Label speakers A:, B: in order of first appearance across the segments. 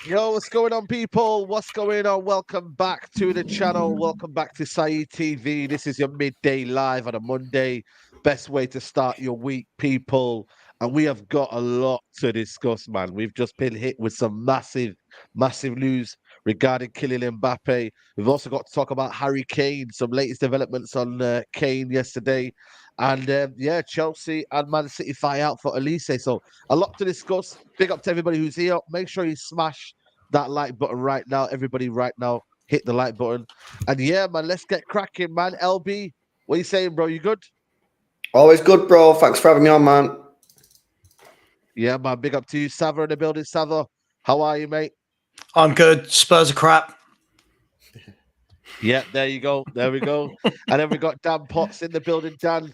A: Yo, what's going on, people? What's going on? Welcome back to the channel. Welcome back to Saeed TV. This is your midday live on a Monday. Best way to start your week, people. And we have got a lot to discuss, man. We've just been hit with some massive news regarding Kylian Mbappe. We've also got to talk about Harry Kane, some latest developments on Kane yesterday. And yeah, Chelsea and Man City fight out for Olise. So a lot to discuss. Big up to everybody who's here. Make sure you smash that like button right now. Everybody right now, hit the like button. And yeah, man, let's get cracking, man. LB, what are you saying, bro? You good?
B: Always good, bro. Thanks for having me on, man.
A: Yeah, man. Big up to you, Sava in the building. Sava, how are you, mate?
C: I'm good. Spurs are crap.
A: Yeah, there you go. There we go. And then we got Dan Potts in the building. Dan,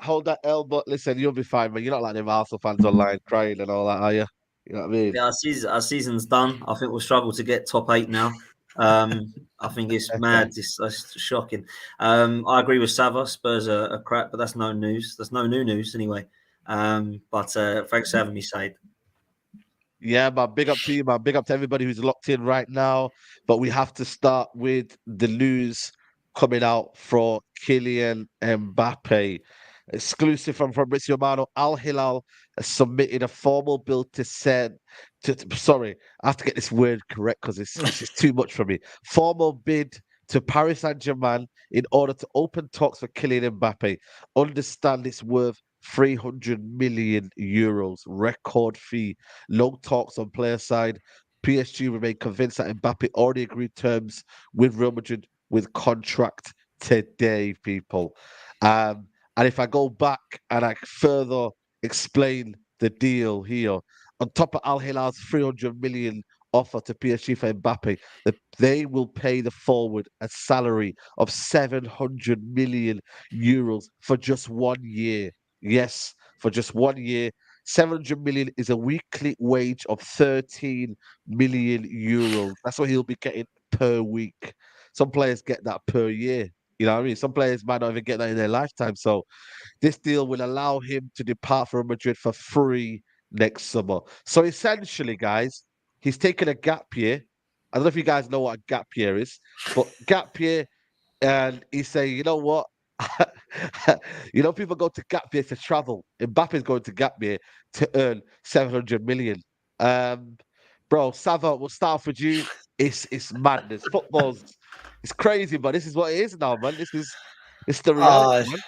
A: hold that L, but listen, you'll be fine, man. You're not like them Arsenal fans online crying and all that, are you? You know what I mean?
D: Yeah, our season's done. I think we'll struggle to get top 8 now. I think it's mad. That's shocking. I agree with Sava. Spurs are crap, but that's no news. That's no new news anyway. But thanks for having me, Said.
A: Yeah, man. Big up to you, man. Big up to everybody who's locked in right now. But we have to start with the news coming out for Kylian Mbappe. Exclusive from Fabrizio Romano. Al Hilal has submitted a formal bill to send sorry, I have to get this word correct because this is too much for me. Formal bid to Paris Saint-Germain in order to open talks for Kylian Mbappe. Understand it's worth 300 million euros, record fee. Long talks on player side. PSG remain convinced that Mbappe already agreed terms with Real Madrid with contract today, people. And if I go back and I further explain the deal here, on top of Al Hilal's 300 million offer to PSG for Mbappe, they will pay the forward a salary of 700 million euros for just 1 year. Yes, for just 1 year. 700 million is a weekly wage of 13 million euros. That's what he'll be getting per week. Some players get that per year. You know what I mean? Some players might not even get that in their lifetime. So this deal will allow him to depart from Madrid for free next summer. So essentially, guys, he's taken a gap year. I don't know if you guys know what a gap year is, but gap year, and he's saying, you know what? People go to gap year to travel. Mbappe's going to gap year to earn 700 million. Bro, Sava, we'll start off with you. It's madness. It's crazy, but this is what it is now, man. It's the reality, man.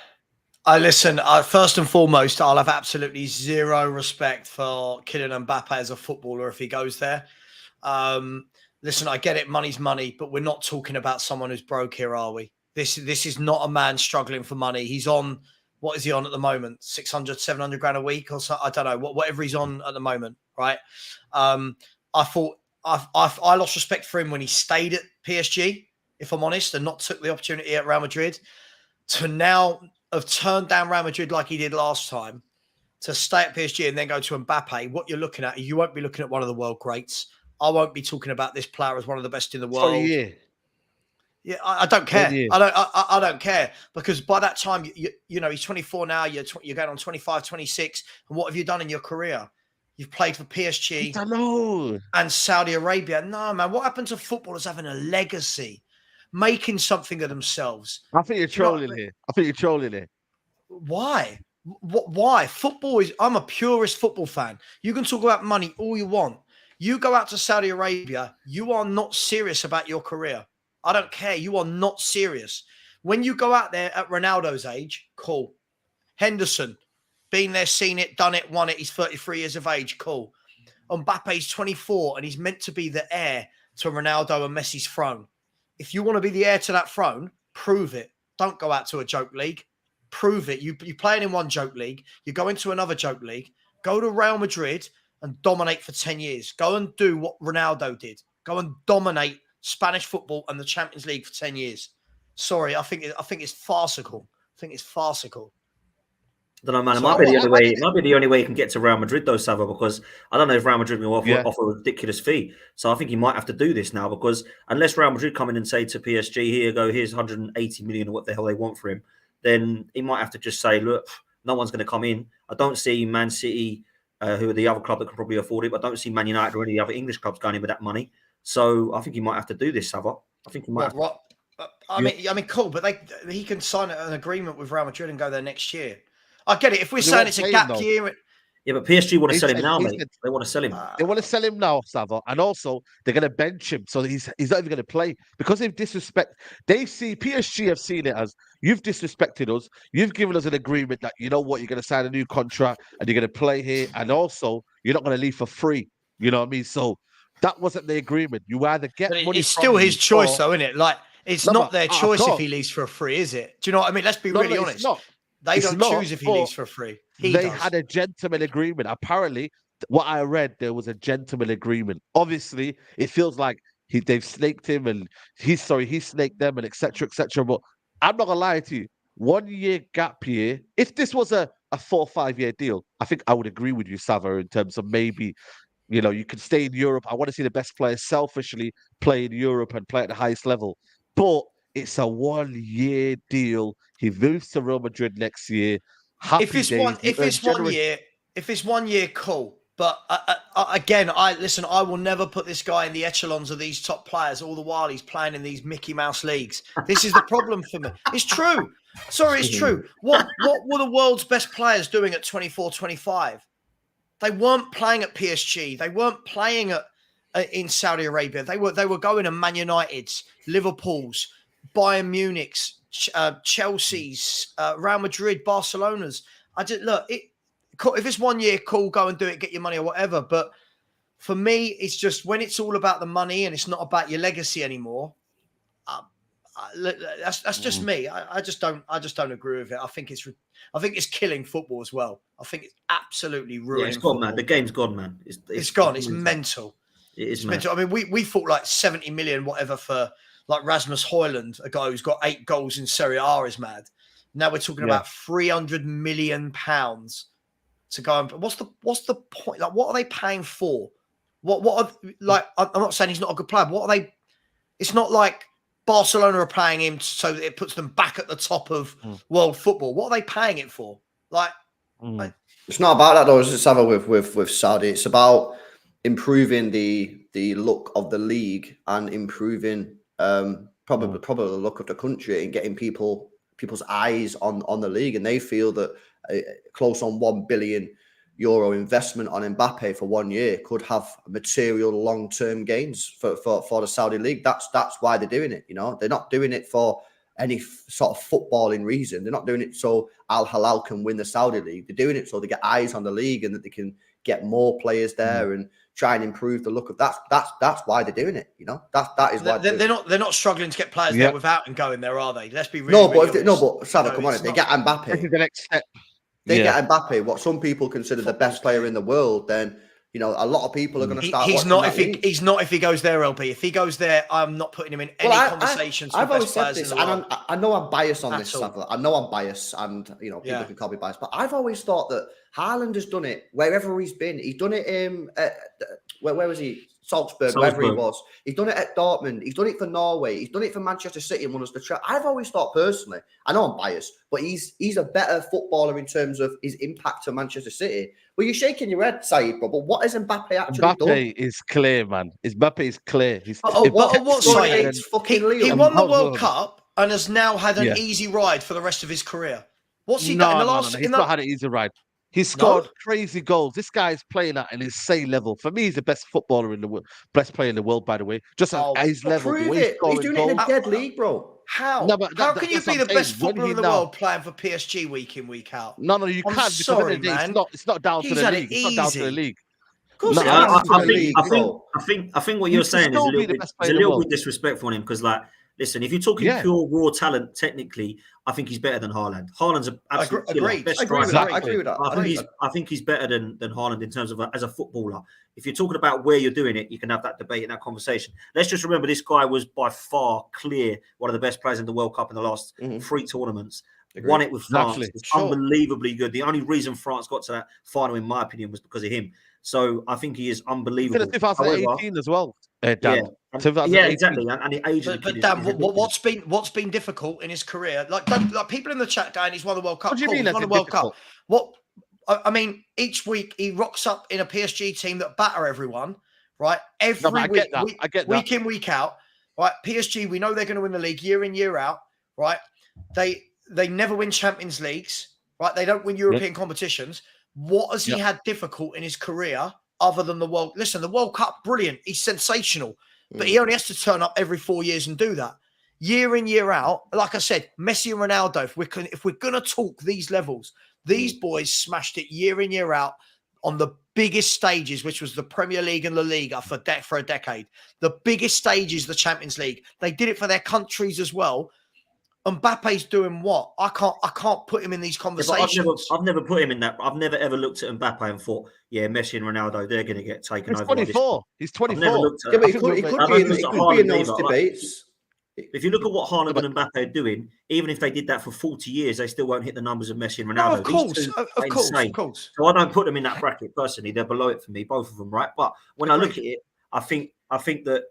C: I listen. First and foremost, I'll have absolutely zero respect for Kylian Mbappe as a footballer if he goes there. Listen, I get it. Money's money, but we're not talking about someone who's broke here, are we? This is not a man struggling for money. He's on, what is he on at the moment? 600, 700 grand a week or so. I don't know. Whatever he's on at the moment, right? I thought I lost respect for him when he stayed at PSG, if I'm honest, and not took the opportunity at Real Madrid. To now have turned down Real Madrid like he did last time, to stay at PSG and then go to Mbappe, what you're looking at, you won't be looking at one of the world greats. I won't be talking about this player as one of the best in the world.
A: For a year.
C: Yeah, I don't care. I don't care, because by that time, you know, he's 24 now. You're going on 25, 26. And what have you done in your career? You've played for PSG and Saudi Arabia. No, man. What happened to footballers having a legacy, making something of themselves?
A: I think you're trolling here. I think you're trolling here.
C: Why? Why? Football is... I'm a purist football fan. You can talk about money all you want. You go out to Saudi Arabia, you are not serious about your career. I don't care. You are not serious. When you go out there at Ronaldo's age, cool. Henderson, been there, seen it, done it, won it. He's 33 years of age, cool. Mbappe's 24 and he's meant to be the heir to Ronaldo and Messi's throne. If you want to be the heir to that throne, prove it. Don't go out to a joke league. Prove it. You're playing in one joke league. You go into another joke league. Go to Real Madrid and dominate for 10 years. Go and do what Ronaldo did. Go and dominate Spanish football and the Champions League for 10 years. Sorry, I think it's farcical. I think it's farcical.
D: I don't know, man. It might be the only way. It might be the only way he can get to Real Madrid, though, Sava, because I don't know if Real Madrid will offer a ridiculous fee. So I think he might have to do this now, because unless Real Madrid come in and say to PSG, here's 180 million or what the hell they want for him, then he might have to just say, look, no one's going to come in. I don't see Man City who are the other club that can probably afford it. But I don't see Man United or any other English clubs going in with that money. So I think he might have to do this, Sava. I think he might.
C: I mean, cool, but he can sign an agreement with Real Madrid and go there next year. I get it. If we're saying it's a gap year.
D: Yeah, but PSG want to sell him now, mate. They want to sell him.
A: They want to sell him now, Sava, and also they're going to bench him, so he's not even going to play because they've PSG have seen it as you've disrespected us. You've given us an agreement that you know what, you're going to sign a new contract and you're going to play here, and also you're not going to leave for free. You know what I mean? So that wasn't the agreement. You either get money.
C: It's still his choice, though, isn't it? Like it's not their choice if he leaves for free, is it? Do you know what I mean? Let's be really honest. They don't choose if he leaves for free. They
A: had a gentleman agreement. Apparently, what I read, there was a gentleman agreement. Obviously, it feels like they've snaked him and he snaked them and etc. etc. But I'm not gonna lie to you. 1 year gap year. If this was a 4 or 5 year deal, I think I would agree with you, Sava, in terms of maybe, you could stay in Europe. I want to see the best players selfishly play in Europe and play at the highest level. But it's a 1 year deal. He moves to Real Madrid next year.
C: If it's 1 year, cool. But again, I will never put this guy in the echelons of these top players all the while he's playing in these Mickey Mouse leagues. This is the problem for me. It's true. Sorry, it's true. What were the world's best players doing at 24, 25? They weren't playing at PSG. They weren't playing in Saudi Arabia. They were going to Man United's, Liverpool's, Bayern Munich's, Chelsea's, Real Madrid, Barcelona's. If it's 1 year, cool, go and do it, get your money or whatever. But for me, it's just when it's all about the money and it's not about your legacy anymore. That's just me. I just don't agree with it. I think it's killing football as well. I think it's absolutely ruining.
D: It's gone, man. The game's gone, man.
C: It's gone. It's mental.
D: It is
C: mental. I mean, we thought like 70 million, whatever, for like Rasmus Haaland, a guy who's got 8 goals in Serie A, is mad. Now we're talking about £300 million to go. And what's the point? Like, what are they paying for? I'm not saying he's not a good player. But what are they? It's not like Barcelona are paying him so that it puts them back at the top of world football. What are they paying it for?
B: It's not about that though. It's Sava with Saudi. It's about improving the look of the league and improving probably the look of the country and getting people's eyes on the league, and they feel that close on €1 billion investment on Mbappe for 1 year could have material long-term gains for the Saudi league. That's why they're doing it. They're not doing it for any sort of footballing reason. They're not doing it so Al Hilal can win the Saudi league. They're doing it so they get eyes on the league and that they can get more players there and try and improve the look of that's why they're doing it. That is why
C: they're not struggling to get players there without him going there, are they? Let's be really honest.
B: But Sava, come on, if they get Mbappe,
A: this is the next step.
B: They get Mbappe, what some people consider the best player in the world, then a lot of people are going to start.
C: He's not if he goes there, LB. If he goes there, I'm not putting him in any conversations.
B: I've always said this, and I know I'm biased on this stuff. I know I'm biased, and people can call me biased, but I've always thought that Haaland has done it wherever he's been. He's done it where was he? Salzburg, wherever he was. He's done it at Dortmund. He's done it for Norway. He's done it for Manchester City and won us the trip. I've always thought personally, I know I'm biased, but he's a better footballer in terms of his impact to Manchester City. Well, you're shaking your head, Saeed, but what has Mbappe actually done?
A: Mbappe is clear, man. Mbappe is clear.
C: He won the World Cup and has now had an easy ride for the rest of his career. What's he done in the last?
A: He's not had an easy ride. He's scored crazy goals. This guy's playing at an insane level. For me, he's the best footballer in the world, best player in the world, by the way. Just at his level.
B: Prove it. He's doing it in a dead league, bro.
C: How? No, how can you be the best footballer in the world playing for PSG week in, week out?
A: No, you can't.
C: Sorry, man.
A: It's not down to the league. It's not down to the league.
C: Of course,
D: I think what you're saying is a little bit disrespectful on him because, listen, if you're talking pure raw talent, technically, I think he's better than Haaland. Haaland's an absolute best striker.
B: I agree with that.
D: I think he's better than Haaland in terms of as a footballer. If you're talking about where you're doing it, you can have that debate and that conversation. Let's just remember this guy was by far clear one of the best players in the World Cup in the last 3 tournaments. Won it with France. It's unbelievably good. The only reason France got to that final, in my opinion, was because of him. So I think he is unbelievable.
A: 2018 as well. Dan.
D: Yeah, exactly. And the age of the kid.
C: Dan, what's been difficult in his career? Like people in the chat going, he's won the World Cup.
A: What do you mean?
C: He's won the World Cup. What? I mean, each week he rocks up in a PSG team that batter everyone, right? Every
A: I
C: week,
A: get that.
C: week in, week out, right? PSG, we know they're going to win the league year in, year out, right? They never win Champions Leagues, right? They don't win European competitions. What has he had difficult in his career other than the World? Listen, the World Cup, brilliant. He's sensational, but he only has to turn up every 4 years and do that. Year in, year out, like I said, Messi and Ronaldo, if we're going to talk these levels, these boys smashed it year in, year out on the biggest stages, which was the Premier League and La Liga for a decade. The biggest stages, the Champions League. They did it for their countries as well. Mbappe's doing what? I can't put him in these conversations.
D: I've never put him in that. I've never ever looked at Mbappe and thought, yeah, Messi and Ronaldo, they're going to get taken over.
A: He's 24. He's 24.
D: I've never looked at,
B: yeah, but he could be in those debates.
D: If you look at what Haaland and Mbappe are doing, even if they did that for 40 years, they still won't hit the numbers of Messi and Ronaldo.
C: No, of course.
D: So I don't put them in that bracket personally. They're below it for me, both of them, right? But when I look at it, I think that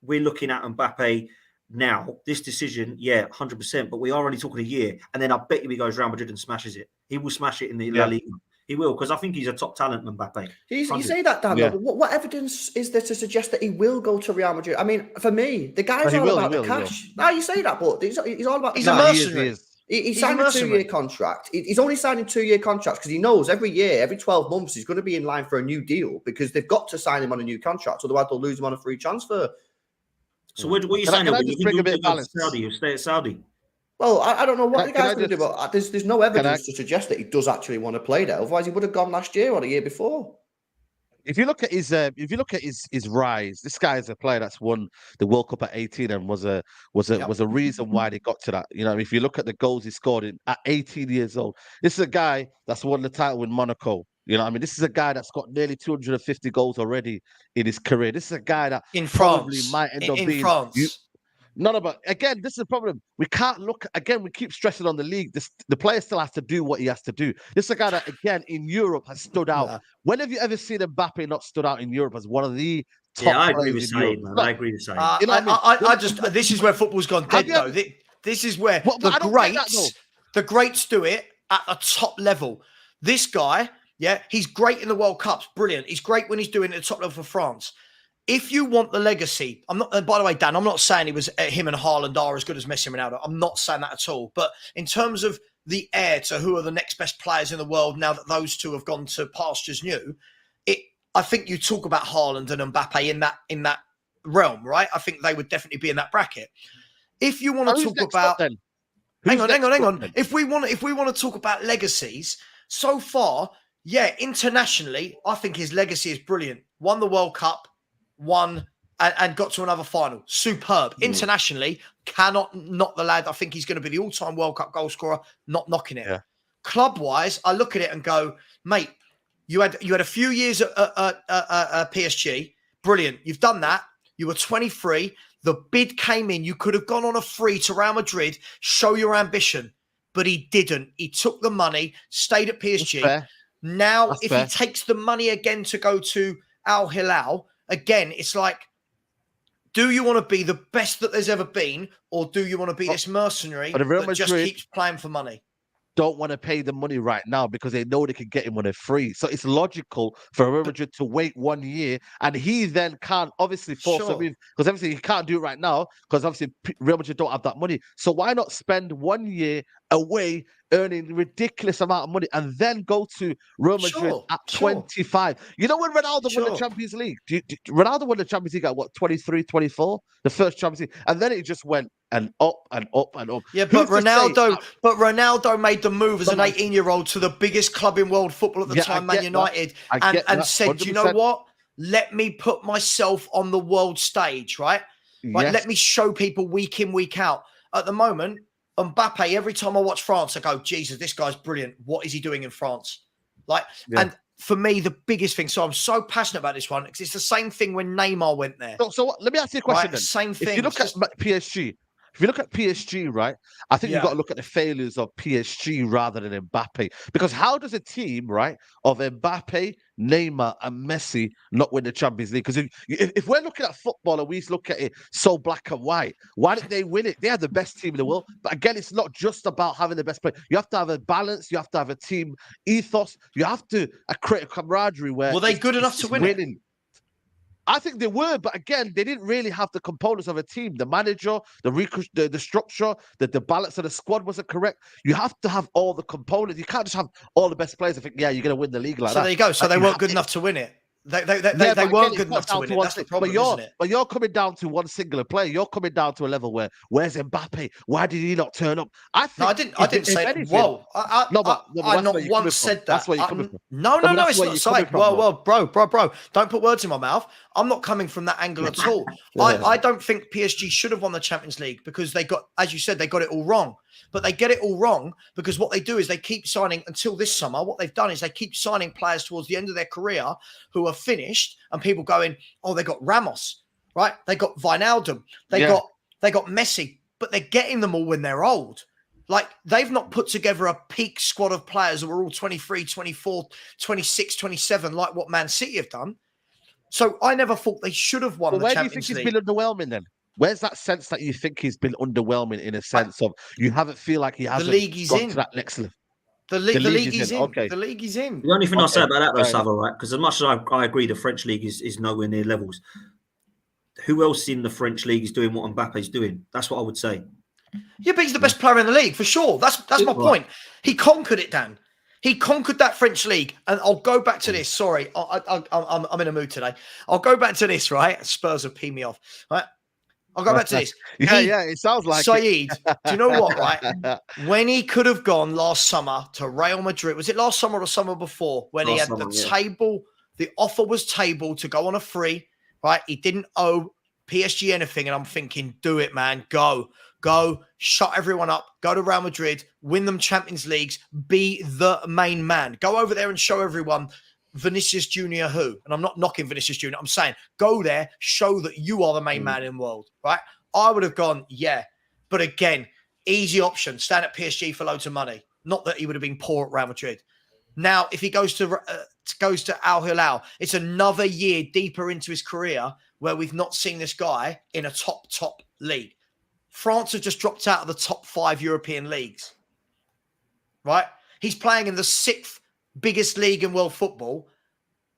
D: we're looking at Mbappe now. This decision, 100%. But we are only talking a year, and then I bet you he goes Real Madrid and smashes it. He will smash it in the La Liga. He will, because I think he's a top talent, Mbappe.
B: You say that, Dan, but what evidence is there to suggest that he will go to Real Madrid? I mean, for me, the guy's all about the cash. No, you say that, but he's all about the cash.
C: He's a mercenary.
B: He signed a 2-year contract. He's only signing 2-year contracts because he knows every year, every 12 months, he's going to be in line for a new deal because they've got to sign him on a new contract. Otherwise, they'll lose him on a free transfer.
D: So what are you saying?
A: Can I just bring a bit of balance?
D: Saudi, you stay at Saudi.
B: Well, I don't know what the guy's going to do, but there's no evidence to suggest that he does actually want to play there. Otherwise, he would have gone last year or the year before.
A: If you look at his rise, this guy is a player that's won the World Cup at 18 and was a reason why they got to that. You know, if you look at the goals he scored at 18 years old, this is a guy that's won the title with Monaco. You know, I mean, this is a guy that's got nearly 250 goals already in his career. This is a guy that
C: in
A: probably
C: France
A: might end up
C: in
A: being
C: France.
A: None of it. Again, this is the problem. We can't look again. We keep stressing on the league. The player still has to do what he has to do. This is a guy that, again, in Europe has stood out. Yeah. When have you ever seen Mbappe not stood out in Europe as one of the top
D: I agree with saying. I agree with saying.
C: You know I just this is where football's gone dead, though. This is where the greats do it at the top level. This guy, he's great in the World Cups, brilliant. He's great when he's doing it at the top level for France. If you want the legacy, I'm not. By the way, Dan, I'm not saying him and Haaland are as good as Messi and Ronaldo. I'm not saying that at all. But in terms of the heir to who are the next best players in the world, now that those two have gone to pastures new, I think you talk about Haaland and Mbappe in that realm, right? I think they would definitely be in that bracket. If you want to talk about, hang on. If we want to talk about legacies, so far, internationally, I think his legacy is brilliant. Won the World Cup. Won and got to another final. Superb. Internationally, cannot knock the lad. I think he's going to be the all-time World Cup goal scorer, not knocking it. Yeah. Club-wise, I look at it and go, mate, you had a few years at PSG. Brilliant. You've done that. You were 23. The bid came in. You could have gone on a free to Real Madrid, show your ambition. But he didn't. He took the money, stayed at PSG. Now, if he takes the money again to go to Al Hilal, again, it's like, do you want to be the best that there's ever been, or do you want to be this mercenary that just keeps playing for money?
A: Don't want to pay the money right now because they know they can get him when they're free. So it's logical for Real Madrid to wait 1 year, and he then can't obviously force him in because obviously he can't do it right now because obviously Real Madrid don't have that money. So why not spend 1 year away earning ridiculous amount of money and then go to Real Madrid at 25? You know when Ronaldo won the Champions League? Ronaldo won the Champions League at what, 23, 24? The first Champions League. And then it just went and up and up and up.
C: Yeah, but Ronaldo made the move as an 18-year-old to the biggest club in world football at the time, Man United, and said, 100%. You know what? Let me put myself on the world stage, right? Like, let me show people week in, week out. At the moment, Mbappe, every time I watch France, I go, Jesus, this guy's brilliant. What is he doing in France? And for me, the biggest thing, so I'm so passionate about this one, because it's the same thing when Neymar went there.
A: So let me ask you a question then.
C: Same thing.
A: If you look at PSG, if you look at PSG, right, I think you've
C: Yeah.
A: got to look at the failures of PSG rather than Mbappe. Because how does a team, right, of Mbappe, Neymar, and Messi not win the Champions League? Because if we're looking at football and we look at it so black and white, why didn't they win it? They are the best team in the world. But again, it's not just about having the best player. You have to have a balance. You have to have a team ethos. You have to create a camaraderie where
C: were they good enough to win
A: winning.
C: it?
A: I think they were, but again, they didn't really have the components of a team. The manager, the structure, the balance of the squad wasn't correct. You have to have all the components. You can't just have all the best players and think, yeah, you're going to win the league like
C: So
A: that.
C: there you go. So they weren't good enough to win it. They weren't good enough to win it. That's the problem, isn't it?
A: But you're coming down to one singular player. You're coming down to a level where, where's Mbappe? Why did he not turn up? I didn't
C: say that. Whoa. I not once said that.
A: That's where you're coming from.
C: No, it's not saying. Well, bro. Don't put words in my mouth. I'm not coming from that angle at all. I don't think PSG should have won the Champions League because they got, as you said, they got it all wrong. But they get it all wrong because what they do is they keep signing until this summer. What they've done is they keep signing players towards the end of their career who are finished, and people going, oh, they got Ramos, right? They got Wijnaldum, they got Messi, but they're getting them all when they're old. Like, they've not put together a peak squad of players who are all 23, 24, 26, 27, like what Man City have done. So I never thought they should have won the Champions League.
A: Where do you think he's been underwhelming then? Where's that sense that you think he's been underwhelming in a sense of you haven't feel like he hasn't gone to that next level?
C: The league is in.
A: Okay.
C: The league is in.
D: The only thing I'll say about that, though, Sava, right? Because as much as I agree the French league is nowhere near levels, who else in the French league is doing what Mbappe's doing? That's what I would say.
C: Yeah, but he's the best player in the league, for sure. That's my point. He conquered it, Dan. He conquered that French league. And I'll go back to this. Sorry, I'm in a mood today. I'll go back to this, right? Spurs have peed me off, right? I'll go back to this.
A: It sounds like
C: Saeed, do you know what, right? When he could have gone last summer to Real Madrid, was it last summer or the summer before, when he had table, the offer was tabled to go on a free, right? He didn't owe PSG anything. And I'm thinking, do it, man. Go, shut everyone up, go to Real Madrid, win them Champions Leagues, be the main man. Go over there and show everyone Vinicius Junior who, and I'm not knocking Vinicius Junior. I'm saying go there, show that you are the main man in the world, right? I would have gone, yeah, but again, easy option, stand at PSG for loads of money. Not that he would have been poor at Real Madrid. Now, if he goes to Al Hilal, it's another year deeper into his career where we've not seen this guy in a top league. France have just dropped out of the top 5 European leagues, right? He's playing in the 6th biggest league in world football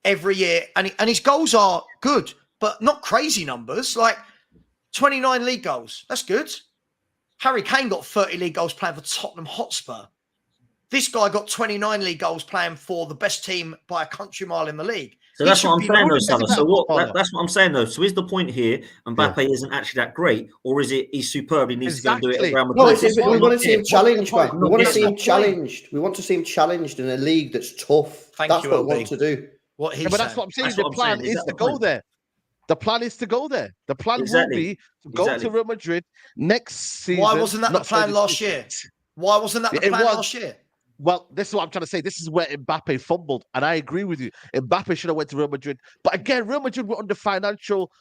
C: every year. And his goals are good, but not crazy numbers, like 29 league goals. That's good. Harry Kane got 30 league goals playing for Tottenham Hotspur. This guy got 29 league goals playing for the best team by a country mile in the league.
D: So that's what I'm saying, though, Sava. So that's what I'm saying, though. So is the point here Mbappe isn't actually that great, or is it he's superb? He needs to go and do it at Real Madrid?
B: No, we want to see him challenged, man. We want to see him challenged. We want to see him challenged in a league that's tough. That's what we want to do.
C: But
A: that's what I'm saying. The plan is to go there. The plan is to go there. The plan will be to go to Real Madrid next season.
C: Why wasn't that the plan last year? Why wasn't that the plan last year?
A: Well, this is what I'm trying to say. This is where Mbappe fumbled, and I agree with you. Mbappe should have went to Real Madrid. But again, Real Madrid were under financial,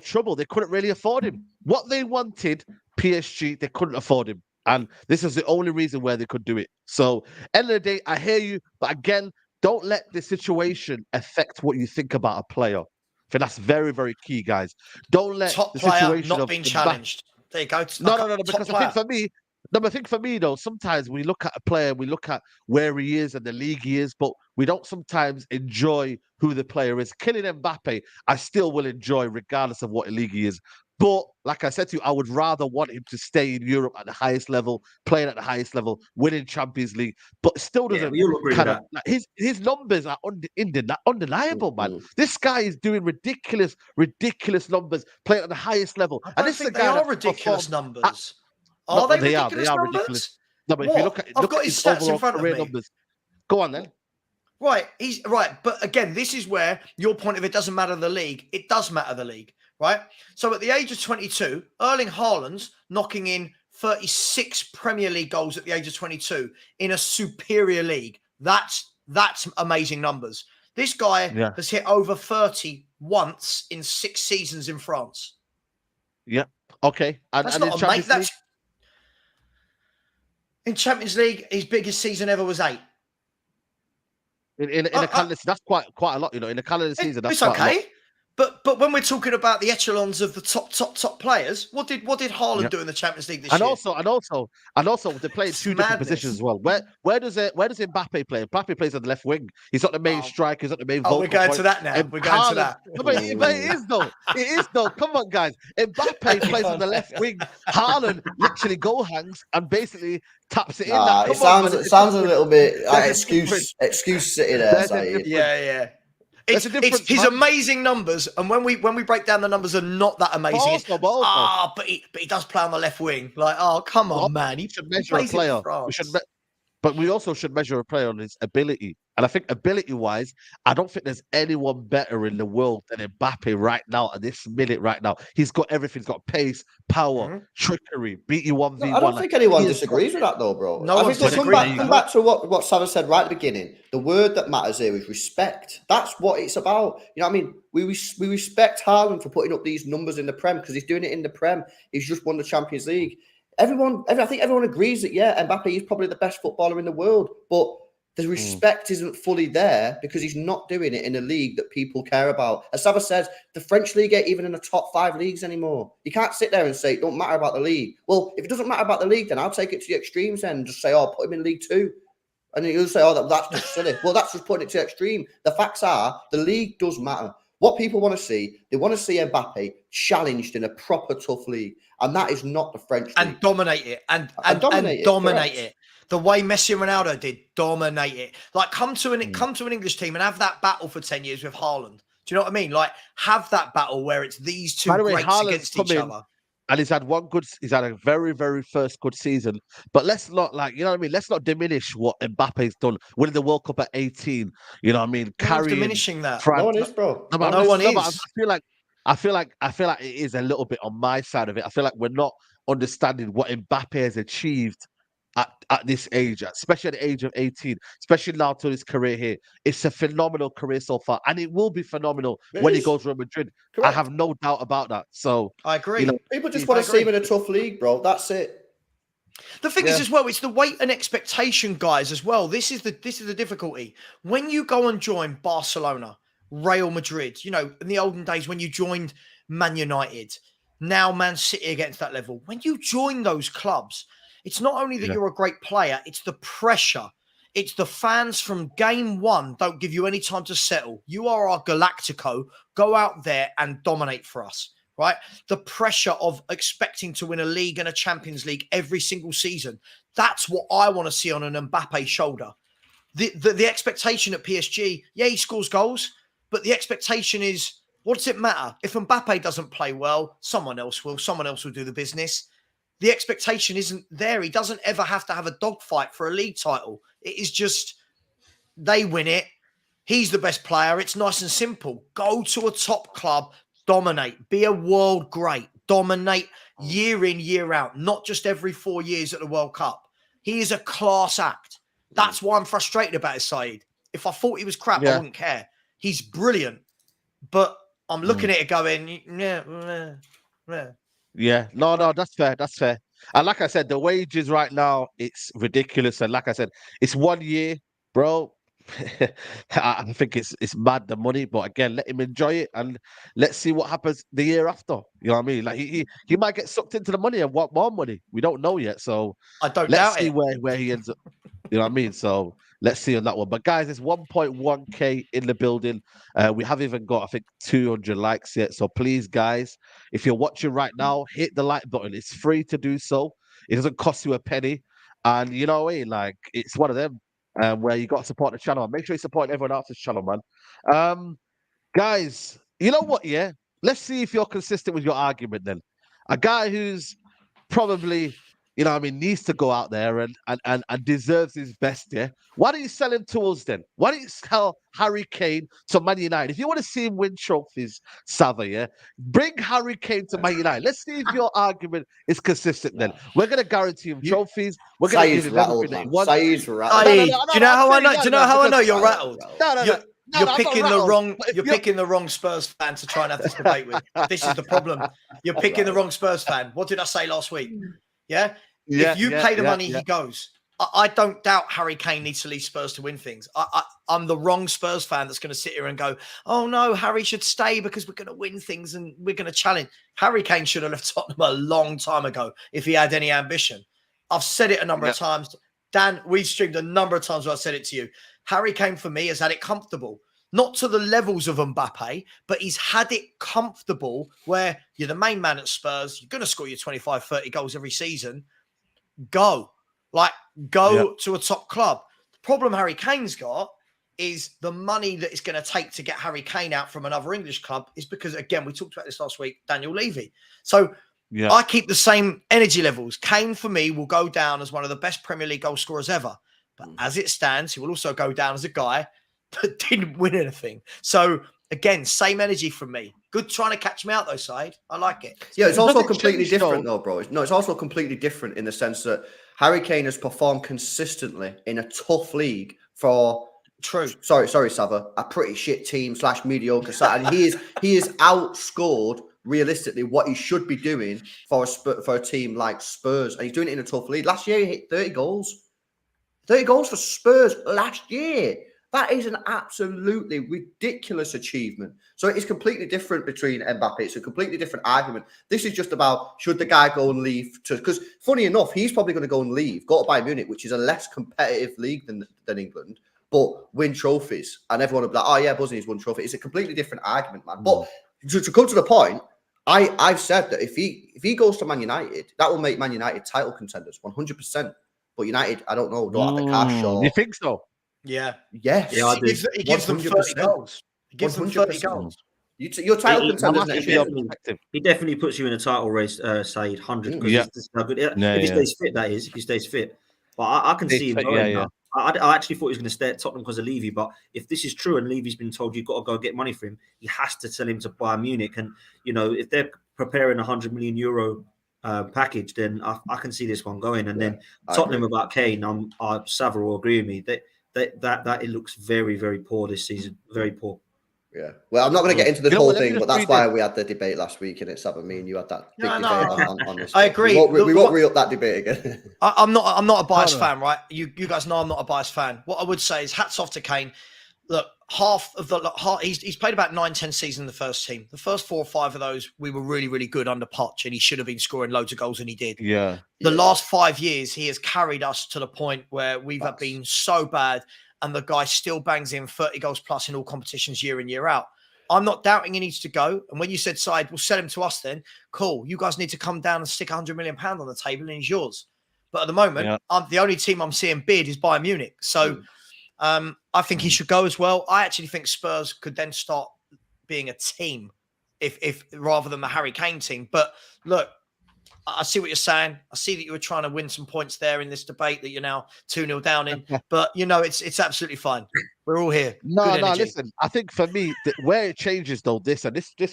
A: trouble. They couldn't really afford him. What they wanted, PSG, they couldn't afford him. And this is the only reason where they could do it. So, end of the day, I hear you. But again, don't let the situation affect what you think about a player. I think that's very, very key, guys. Don't let
C: top
A: the
C: player
A: situation
C: not being challenged. There you go.
A: No. Because I think for me, though, sometimes we look at a player, we look at where he is and the league he is, but we don't sometimes enjoy who the player is. Kylian Mbappe, I still will enjoy regardless of what league he is. But like I said to you, I would rather want him to stay in Europe at the highest level, playing at the highest level, winning Champions League, but still doesn't his numbers are undeniable, man. This guy is doing ridiculous numbers, playing at the highest level.
C: And this is they are ridiculous numbers. Are they ridiculous numbers?
A: No, but if you look at
C: I've got his stats in front of me.
A: Numbers. Go on then.
C: Right, he's right, but again, this is where your point of it doesn't matter the league. It does matter the league, right? So at the age of 22, Erling Haaland's knocking in 36 Premier League goals at the age of 22 in a superior league. That's amazing numbers. This guy has hit over 30 once in 6 seasons in France.
A: Yeah. Okay, and
C: That's
A: in
C: not a mate.
A: Champions League,
C: That's in Champions League. His biggest season ever was 8.
A: in a calendar, that's quite a lot. You know, in a calendar season, that's
C: It's
A: quite a lot.
C: okay. But when we're talking about the echelons of the top players, what did Haaland do in the Champions League this year?
A: And also, they're playing two different positions as well. Where does Mbappe play? Mbappe plays on the left wing. He's not the main striker. He's not the main.
C: We're going to that now. We're going to that.
A: No, but it is though. It is though. Come on, guys. Mbappe plays on the left wing. Haaland literally goal hangs and basically taps it in.
B: It sounds a little bit excuse City there.
C: Yeah. It's his amazing numbers, and when we break down the numbers, are not that amazing. But he does play on the left wing. Like, come on, man.
A: He should measure a player. But we also should measure a player on his ability. And I think ability-wise, I don't think there's anyone better in the world than Mbappe right now, at this minute right now. He's got everything. He's got pace, power, trickery, beat you 1v1.
B: I don't think anyone disagrees with that, though, bro.
C: No one
B: come back to what Savage said right at the beginning. The word that matters here is respect. That's what it's about. You know what I mean? We respect Haaland for putting up these numbers in the Prem because he's doing it in the Prem. He's just won the Champions League. I think everyone agrees that, Mbappe is probably the best footballer in the world, but the respect isn't fully there because he's not doing it in a league that people care about. As Sava says, the French league ain't even in the top 5 leagues anymore. You can't sit there and say it don't matter about the league. Well, if it doesn't matter about the league, then I'll take it to the extremes then and just say, put him in League 2. And then you'll say, that's just silly. Well, that's just putting it to the extreme. The facts are, the league does matter. What people want to see, they want to see Mbappe challenged in a proper tough league. And that is not the French league.
C: And dominate it. And dominate it. The way Messi and Ronaldo did, dominate it. Like, come to an English team and have that battle for 10 years with Haaland. Do you know what I mean? Like, have that battle where it's these two greats against each other.
A: And he's had a very, very first good season. But let's not, you know what I mean? Let's not diminish what Mbappe's done. Winning the World Cup at 18, you know what I mean?
C: Diminishing that.
B: No one is, bro.
C: No one is.
A: I feel like it is a little bit on my side of it. I feel like we're not understanding what Mbappe has achieved at this age, especially at the age of 18, especially now to his career here. It's a phenomenal career so far, and it will be phenomenal when he goes to Real Madrid. Correct. I have no doubt about that. So
C: I agree.
A: You know,
B: people just want to see him in a tough league, bro. That's it.
C: The thing is, as well, it's the weight and expectation, guys, as well. This is the difficulty. When you go and join Barcelona, Real Madrid, you know, in the olden days when you joined Man United, now Man City against that level. When you join those clubs, it's not only that you're a great player, it's the pressure. It's the fans from game one don't give you any time to settle. You are our Galactico. Go out there and dominate for us, right? The pressure of expecting to win a league and a Champions League every single season. That's what I want to see on an Mbappe shoulder. The expectation at PSG, he scores goals, but the expectation is, what does it matter? If Mbappe doesn't play well, someone else will. Someone else will do the business. The expectation isn't there. He doesn't ever have to have a dogfight for a league title. It is just, they win it. He's the best player. It's nice and simple. Go to a top club, dominate, be a world great, dominate year in, year out, not just every 4 years at the World Cup. He is a class act. That's why I'm frustrated about his side. If I thought he was crap, I wouldn't care. He's brilliant. But I'm looking at it going,
A: Yeah, no, that's fair. That's fair. And like I said, the wages right now, it's ridiculous. And like I said, it's 1 year, bro. I think it's mad, the money. But again, let him enjoy it and let's see what happens the year after. You know what I mean? Like he might get sucked into the money and want more money. We don't know yet. So
C: I don't
A: let's
C: doubt
A: see
C: it.
A: where he ends up. You know what I mean? So let's see on that one. But guys, it's 1.1k in the building. We haven't even got, I think, 200 likes yet. So please, guys, if you're watching right now, hit the like button. It's free to do so. It doesn't cost you a penny. And you know what I mean? Like, it's one of them where you got to support the channel. Make sure you support everyone else's channel, man. Guys, you know what? Yeah, let's see if you're consistent with your argument then. A guy who's probably, you know what I mean, needs to go out there and deserves his best, yeah? Why don't you sell him to us then? Why don't you sell Harry Kane to Man United? If you want to see him win trophies, Sava, yeah? Bring Harry Kane to Man United. Let's see if your argument is consistent then. We're going to guarantee him trophies. We're going to give him everything that he wants.
C: Do you know how I know you're rattled?
A: No,
C: you're
A: I'm not
C: picking the
A: rattled.
C: wrong.
A: But if
C: You're picking the wrong Spurs fan to try and have this debate with. This is the problem. You're picking the wrong Spurs fan. What did I say last week? Yeah. If you pay the money, he goes. I don't doubt Harry Kane needs to leave Spurs to win things. I'm the wrong Spurs fan that's going to sit here and go, oh no, Harry should stay because we're going to win things and we're going to challenge. Harry Kane should have left Tottenham a long time ago if he had any ambition. I've said it a number of times. Dan, we've streamed a number of times where I've said it to you. Harry Kane, for me, has had it comfortable. Not to the levels of Mbappe, but he's had it comfortable where you're the main man at Spurs. You're going to score your 25, 30 goals every season. Go to a top club. The problem Harry Kane's got is the money that it's going to take to get Harry Kane out from another English club is because, again, we talked about this last week, Daniel Levy. So I keep the same energy levels. Kane, for me, will go down as one of the best Premier League goal scorers ever. But as it stands, he will also go down as a guy that didn't win anything. So, again, same energy from me. Good trying to catch me out, though, Side. I like it.
B: Yeah, it's also completely different, though, bro. No, it's also completely different in the sense that Harry Kane has performed consistently in a tough league for sorry, Sava, a pretty shit team / mediocre side. And he is outscored realistically what he should be doing for a team like Spurs. And he's doing it in a tough league. Last year he hit 30 goals. 30 goals for Spurs last year. That is an absolutely ridiculous achievement. So it's completely different between Mbappe. It's a completely different argument. This is just about should the guy go and leave? Because funny enough, he's probably going to go and leave, go to Bayern Munich, which is a less competitive league than England, but win trophies. And everyone will be like, oh yeah, Buzzy's won trophy. It's a completely different argument, man. But to come to the point, I've said that if he goes to Man United, that will make Man United title contenders 100%. But United, I don't know, don't have the cash. Or
A: you think so?
C: Yeah.
B: Yes.
D: Yeah, I do.
C: He gives them 30 goals. He gives them 30 goals.
B: Your title contenders next year.
D: He definitely puts you in a title race, Saeed, 100. Because he's how good. If he stays fit, that is. If he stays fit. But I can see him going now. I actually thought he was going to stay at Tottenham because of Levy. But if this is true and Levy's been told you've got to go get money for him, he has to tell him to Bayern Munich. And, you know, if they're preparing €100 million package, then I can see this one going. And then Tottenham about Kane, Sava will agree with me. That it looks very, very poor this season. Very poor.
B: Yeah. Well, I'm not going to get into the whole thing, but that's why we had the debate last week, and it's Sava, me and you had that big debate on this.
C: I agree.
B: We won't re-up that debate again.
C: I'm not a biased fan, right? You guys know I'm not a biased fan. What I would say is hats off to Kane. Look, he's played about 9-10 seasons in the first team. The first 4 or 5 of those, we were really, really good under Poch, and he should have been scoring loads of goals, and he did.
A: Yeah.
C: The last 5 years, he has carried us to the point where we've been so bad, and the guy still bangs in 30 goals plus in all competitions year in, year out. I'm not doubting he needs to go. And when you said, Side, we'll sell him to us then, cool. You guys need to come down and stick £100 million on the table, and he's yours. But at the moment, the only team I'm seeing bid is Bayern Munich. So I think he should go as well. I actually think Spurs could then start being a team if rather than the Harry Kane team. But look, I see what you're saying. I see that you were trying to win some points there in this debate that you're now 2-0 down in. But, you know, it's absolutely fine. We're all here.
A: No, listen. I think for me, where it changes, though, this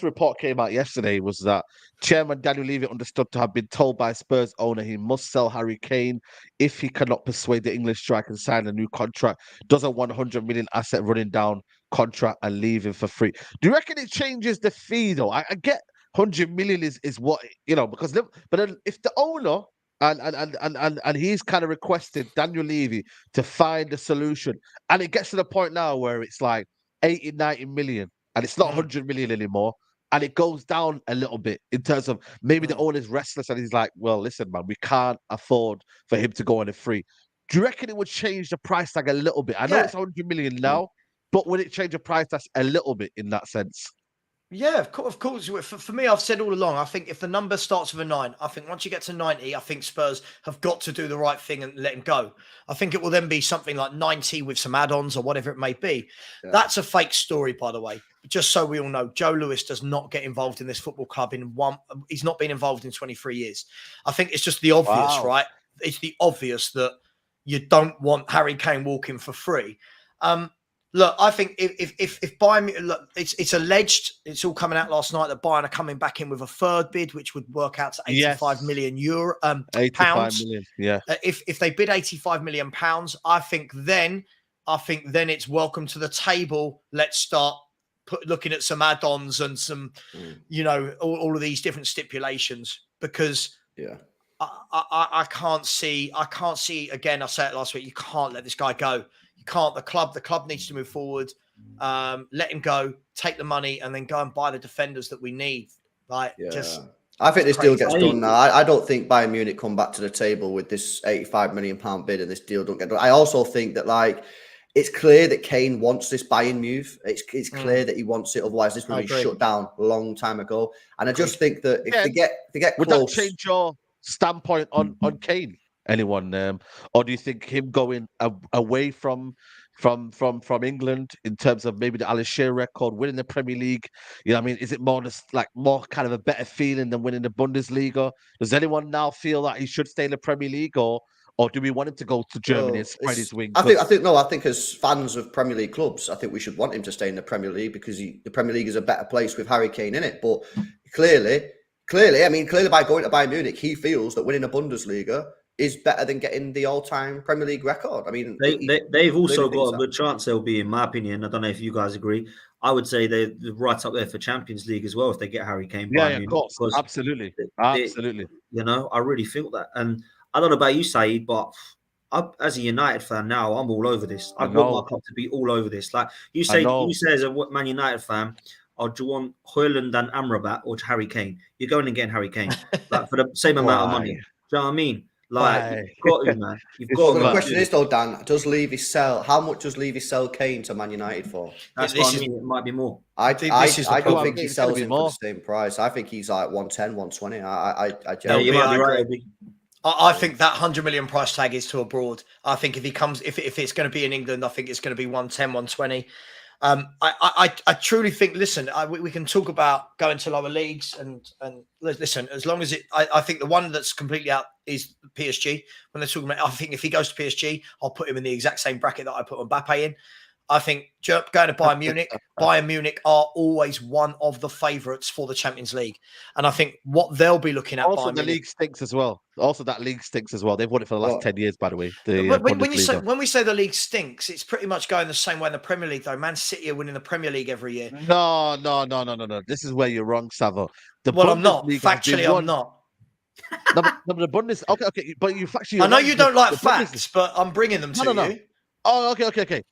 A: report came out yesterday was that Chairman Daniel Levy understood to have been told by Spurs owner he must sell Harry Kane if he cannot persuade the English striker and sign a new contract. Doesn't want 100 million asset running down contract and leaving for free. Do you reckon it changes the fee, though? I get 100 million is what, you know, because but if the owner and he's kind of requested Daniel Levy to find a solution, and it gets to the point now where it's like 80-90 million and it's not 100 million anymore, and it goes down a little bit in terms of maybe the owner's restless and he's like, well, listen, man, we can't afford for him to go on a free. Do you reckon it would change the price tag a little bit? I know it's 100 million now, but would it change the price tag a little bit in that sense?
C: Yeah, of course. For me, I've said all along, I think if the number starts with a 9, I think once you get to 90, I think Spurs have got to do the right thing and let him go. I think it will then be something like 90 with some add-ons or whatever it may be. Yeah. That's a fake story, by the way. Just so we all know, Joe Lewis does not get involved in this football club he's not been involved in 23 years. I think it's just the obvious, right? It's the obvious that you don't want Harry Kane walking for free. Look, I think if Bayern, look, it's alleged, it's all coming out last night that Bayern are coming back in with a third bid, which would work out to 85 million pounds.
A: Million, yeah.
C: If they bid 85 million pounds, I think then I think then it's welcome to the table. Let's start looking at some add-ons and some, all of these different stipulations, because I can't see again. I said it last week. You can't let this guy go. You can't. The club needs to move forward. Let him go. Take the money and then go and buy the defenders that we need. I think
B: this deal gets done now. I don't think Bayern Munich come back to the table with this £85 million bid and this deal don't get done. I also think that it's clear that Kane wants this Bayern move. It's clear that he wants it. Otherwise, this would be shut down a long time ago. And I just think that if they get
A: would
B: close,
A: that change your standpoint on Kane? Anyone, or do you think him going away from England in terms of maybe the Olise record, winning the Premier League? I mean, is it more kind of a better feeling than winning the Bundesliga? Does anyone now feel that he should stay in the Premier League, or do we want him to go to Germany and spread his wings?
B: I think as fans of Premier League clubs, I think we should want him to stay in the Premier League because the Premier League is a better place with Harry Kane in it. But clearly, by going to Bayern Munich, he feels that winning a Bundesliga is better than getting the all-time Premier League record. I mean,
D: they've also got a good chance they'll be, in my opinion. I don't know if you guys agree. I would say they're right up there for Champions League as well if they get Harry Kane.
A: Yeah, of course. Absolutely. Absolutely.
D: I really feel that. And I don't know about you, Saeed, but as a United fan now, I'm all over this. I want my club to be all over this. Like you say as a Man United fan, do you want Haaland and Amrabat or Harry Kane? You're going and getting Harry Kane for the same amount of money. Do you know what I mean? You've got to, man.
B: The question is though, Dan, does Levy sell? How much does Levy sell Kane to Man United for?
D: That's what I mean. It might be more.
B: I don't think he sells him for the same price. I think he's like 110, 120.
D: You might be right.
C: I think that 100 million price tag is too abroad. I think if it's going to be in England, I think it's going to be 110, 120. I truly think, listen, we can talk about going to lower leagues and listen, as long as I think the one that's completely out is PSG. When they're talking about, I think if he goes to PSG, I'll put him in the exact same bracket that I put Mbappe in. I think going to Bayern Munich are always one of the favourites for the Champions League. And I think what they'll be looking at...
A: Also, the league stinks as well. They've won it for the last 10 years, by the way.
C: When we say the league stinks, it's pretty much going the same way in the Premier League, though. Man City are winning the Premier League every year.
A: No. This is where you're wrong, Savo.
C: I'm not. Factually, I'm not.
A: No, but the Bundesliga... Okay, but you factually...
C: I know you don't like facts, but I'm bringing them to you.
A: Oh, okay.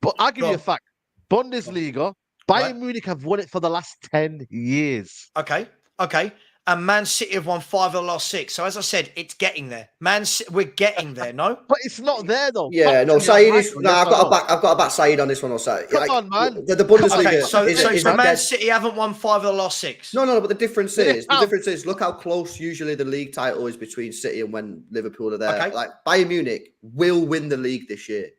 A: But I'll give you a fact. Bundesliga, Bayern Munich have won it for the last 10 years.
C: Okay. And Man City have won 5 of the last 6. So as I said, it's getting there. We're getting there, no?
A: But it's not there though.
B: Yeah, no, Saeed is... No, I've got to back Saeed on this one.
A: Come on, man.
B: The Bundesliga...
C: Okay, so Man City haven't won 5 of the last 6?
B: No, but the difference is, look how close usually the league title is between City and when Liverpool are there.
C: Okay.
B: Like, Bayern Munich will win the league this year.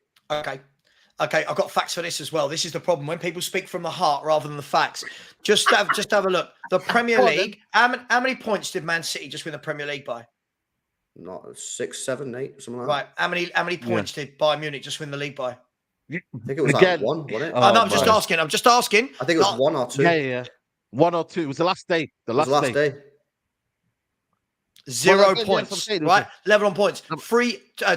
C: Okay, I've got facts for this as well. This is the problem. When people speak from the heart rather than the facts, just have a look. The Premier League, how many points did Man City just win the Premier League by?
B: Not 6, 7, 8, something like
C: that. Right. How many points did Bayern Munich just win the league by?
B: I think it was like 1, wasn't it?
C: No, I'm just asking. I think
B: it was 1 or 2.
A: Yeah. 1 or 2. It was the last day. The last day.
C: 0 points. Right? Level on points.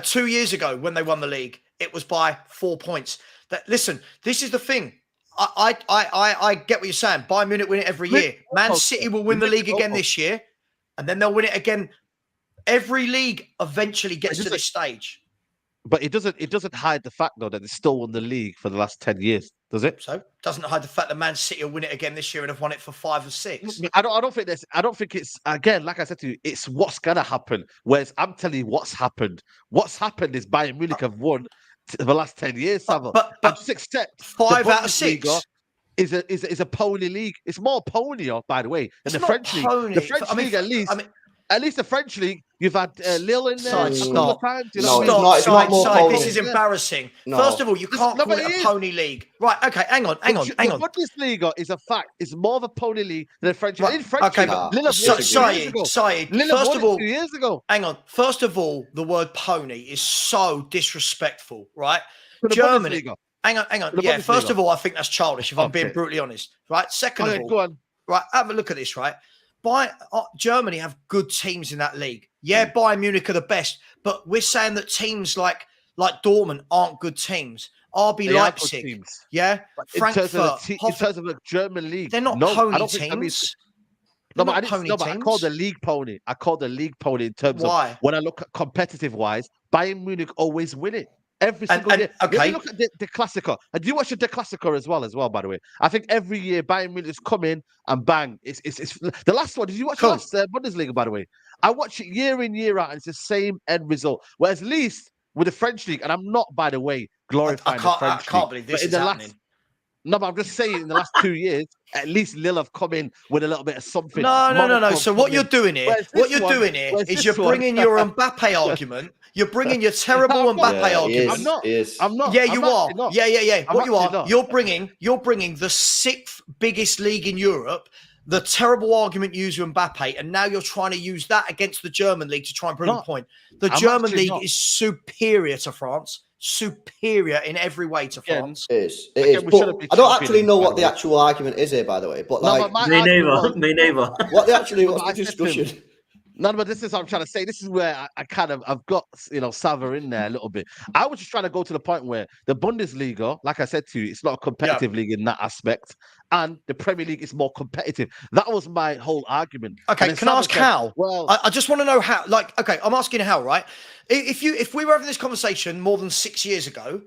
C: 2 years ago when they won the league, it was by 4 points. Listen, this is the thing. I get what you're saying. Bayern Munich win it every year. Man City will win the league again this year, and then they'll win it again. Every league eventually gets to this stage.
A: But it doesn't hide the fact though that they still won the league for the last 10 years, does it?
C: So it doesn't hide the fact that Man City will win it again this year and have won it for 5 or 6.
A: I don't think it's, again, like I said to you, it's what's gonna happen. Whereas I'm telling you what's happened. What's happened is Bayern Munich have won the last 10 years, but just accept
C: 5 out of 6
A: is a pony league. It's more ponyier, by the way, than the French league. The French league, at least the French league, you've had Lille in there.
C: Stop. This is embarrassing. No. First of all, you can't call it a pony league. Right, okay, hang on. The
A: Bundesliga is a fact. It's more of a pony league than the French league.
C: Okay, Lille
A: Saeed,
C: first of all,
A: 2 years ago.
C: Hang on. First of all, the word pony is so disrespectful, right? Germany. Hang on. Yeah, first of all, I think that's childish, if I'm being brutally honest. Right? Second of all,
A: go on.
C: Right, have a look at this, right? Germany have good teams in that league. Yeah, Bayern Munich are the best, but we're saying that teams like like Dortmund aren't good teams. RB
A: They are good
C: Leipzig,
A: teams.
C: yeah,
A: But
C: Frankfurt,
A: in terms of the German league,
C: they're not
A: no, I
C: pony
A: don't think. I mean,
C: teams.
A: no,
C: They're
A: but I
C: not
A: didn't.
C: pony
A: No, but I call
C: teams.
A: the league pony. I call the league pony in terms of
C: Why?
A: when I look at competitive wise, Bayern Munich always win it every
C: And-
A: single
C: and-
A: year. When
C: okay.
A: you look at the Classico, and do you watch the Classico as well? By the way, I think every year Bayern Munich has come in and bang. It's the last one. Did you watch
C: Cool.
A: the last Bundesliga? By the way, I watch it year in year out, and it's the same end result. Whereas at least with the French league, and I'm not, by the way, glorifying the French
C: I can't
A: league,
C: believe
A: but
C: this
A: in
C: is
A: the
C: happening.
A: last. No, but I'm just saying, in the last 2 years, at least Lille have come in with a little bit of something.
C: No.
A: Monaco have
C: So
A: come
C: what you're
A: in.
C: doing here,
A: Whereas
C: what
A: this
C: you're
A: one-
C: doing here
A: whereas
C: is
A: this
C: you're
A: one-
C: bringing your Mbappe argument. You're bringing your terrible
A: No, I'm not.
C: Mbappe
B: Yeah, he
C: argument.
B: is.
A: I'm not.
B: He is.
A: I'm not.
C: Yeah,
A: I'm
C: you are.
A: actually not.
C: Yeah.
A: I'm
C: What you
A: actually
C: are,
A: not.
C: you're bringing the 6th biggest league in Europe, the terrible argument you use with Mbappe, and now you're trying to use that against the German league to try and prove a
A: Not.
C: point. The
A: I'm
C: German
A: actually
C: league
A: not.
C: is superior to France, superior in every way to
A: Again,
C: France.
B: It is.
A: Again, we shouldn't
B: But
A: be
B: I don't
A: champion
B: actually
A: in
B: know
A: this, by
B: what
A: the
B: the
A: way.
B: actual argument is here, by the way. But
A: No,
B: like,
A: but my
D: Me
A: argument
D: neither.
A: was,
D: Me neither.
B: what the actually
A: No,
B: what's
A: but
B: the
A: I said to him-
B: discussion?
A: No, but this is what I'm trying to say. This is where I kind of I've got Sava in there a little bit. I was just trying to go to the point where the Bundesliga, like I said to you, it's not a competitive league in that aspect, and the Premier League is more competitive. That was my whole argument.
C: Okay,
A: And then
C: can I
A: Sava
C: ask
A: said,
C: how?
A: Well,
C: I just want to know how. Like, okay, I'm asking how, right? If we were having this conversation more than 6 years ago,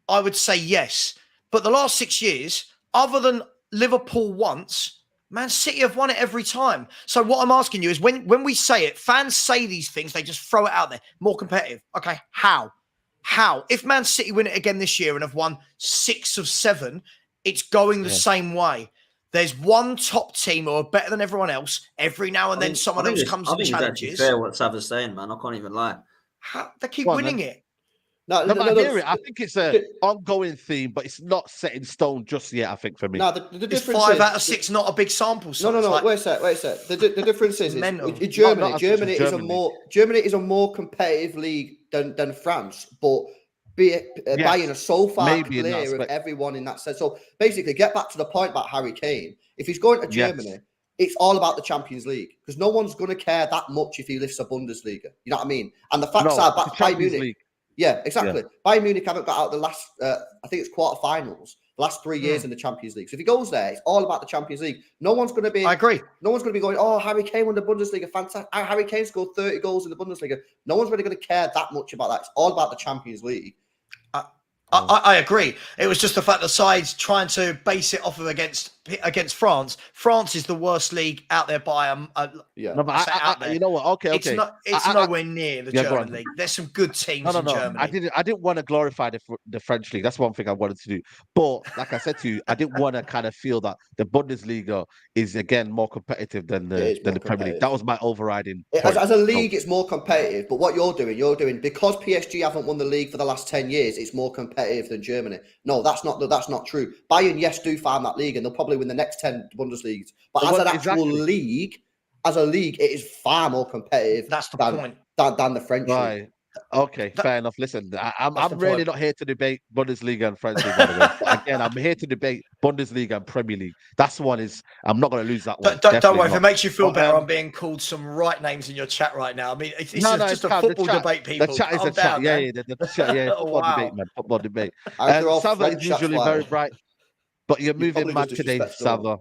C: I would say yes. But the last 6 years, other than Liverpool once, Man City have won it every time. So what I'm asking you is when we say it, fans say these things, they just throw it out there. More competitive. Okay, how? How? If Man City win it again this year and have won 6 of 7, it's going the same way. There's one top team who are better than everyone else. Every now and then someone else comes and
D: I think it's
C: challenges.
D: actually fair what Sava's saying, man. I can't even lie.
C: They keep
A: Go on,
C: winning
A: then.
C: it.
B: No,
A: no, but I hear it. I think it's an ongoing theme, but it's not set in stone just yet, I think, for me.
B: No, the
C: Is
B: difference
C: 5
B: is,
C: out of 6 not a big sample size?
B: No.
C: Like,
B: wait a sec. The difference is
C: Mental.
B: in Germany.
A: Not as much
B: Germany
A: as
B: is a
A: German
B: more competitive league than France, but Bayern are so far
A: maybe in that
B: clear of
A: aspect.
B: everyone in that sense. So basically, get back to the point about Harry Kane. If he's going to
A: Yes.
B: Germany, it's all about the Champions League because no one's going to care that much if he lifts a Bundesliga. You know what I mean? And the facts
A: No,
B: are,
A: it's the
B: Bayern
A: Champions
B: Munich.
A: League.
B: Yeah, exactly. Bayern Munich haven't got out the last, I think it's quarterfinals, the last 3 years in the Champions League. So if he goes there, it's all about the Champions League. No one's going to be.
C: I agree.
B: No one's going to be going, oh, Harry Kane won the Bundesliga. Fantastic. Harry Kane scored 30 goals in the Bundesliga. No one's really going to care that much about that. It's all about the Champions League.
C: I agree. It was just the fact the sides trying to base it off of against France. France is the worst league out there by
B: Yeah.
A: No, but
C: out there.
A: you know what? Okay.
C: It's nowhere near the
A: Yeah, go
C: German
A: on.
C: league. There's some good teams in
A: No.
C: Germany.
A: I didn't want to glorify the French league. That's one thing I wanted to do. But like I said to you, I didn't want to kind of feel that the Bundesliga is again more competitive than
B: It is
A: the
B: more
A: Premier League.
B: competitive.
A: That was my overriding
B: As
A: point.
B: a league, it's more competitive. But what you're doing because PSG haven't won the league for the last 10 years, it's more competitive than Germany. No, that's not true. Bayern, yes, do farm that league, and they'll probably win the next 10 Bundesligas. But as an actual league, it is far more competitive.
C: That's the
B: than,
C: point.
B: Than the French league.
A: Right. Okay, fair enough. Listen, I'm
C: the
A: really
C: point.
A: not here to debate Bundesliga and French league, by the way. But again, I'm here to debate Bundesliga and Premier League. That's one I'm not going to lose that one.
C: Don't worry. If it
A: not.
C: makes you feel
A: But,
C: better, I'm being called some right names in your chat right now. I mean, this is just
A: it's
C: a
A: calm. The
C: football
A: chat-
C: debate, people.
A: The chat is
C: Calm
A: a chat.
C: down, man.
A: The chat. Yeah, football
C: Wow.
A: debate, man. Football debate.
B: They're all
A: Sava
B: French,
A: is
B: that's
A: usually
B: why.
A: very bright, but you're moving
B: probably
A: mad
B: just
A: today,
B: disrespect them.
A: Sava.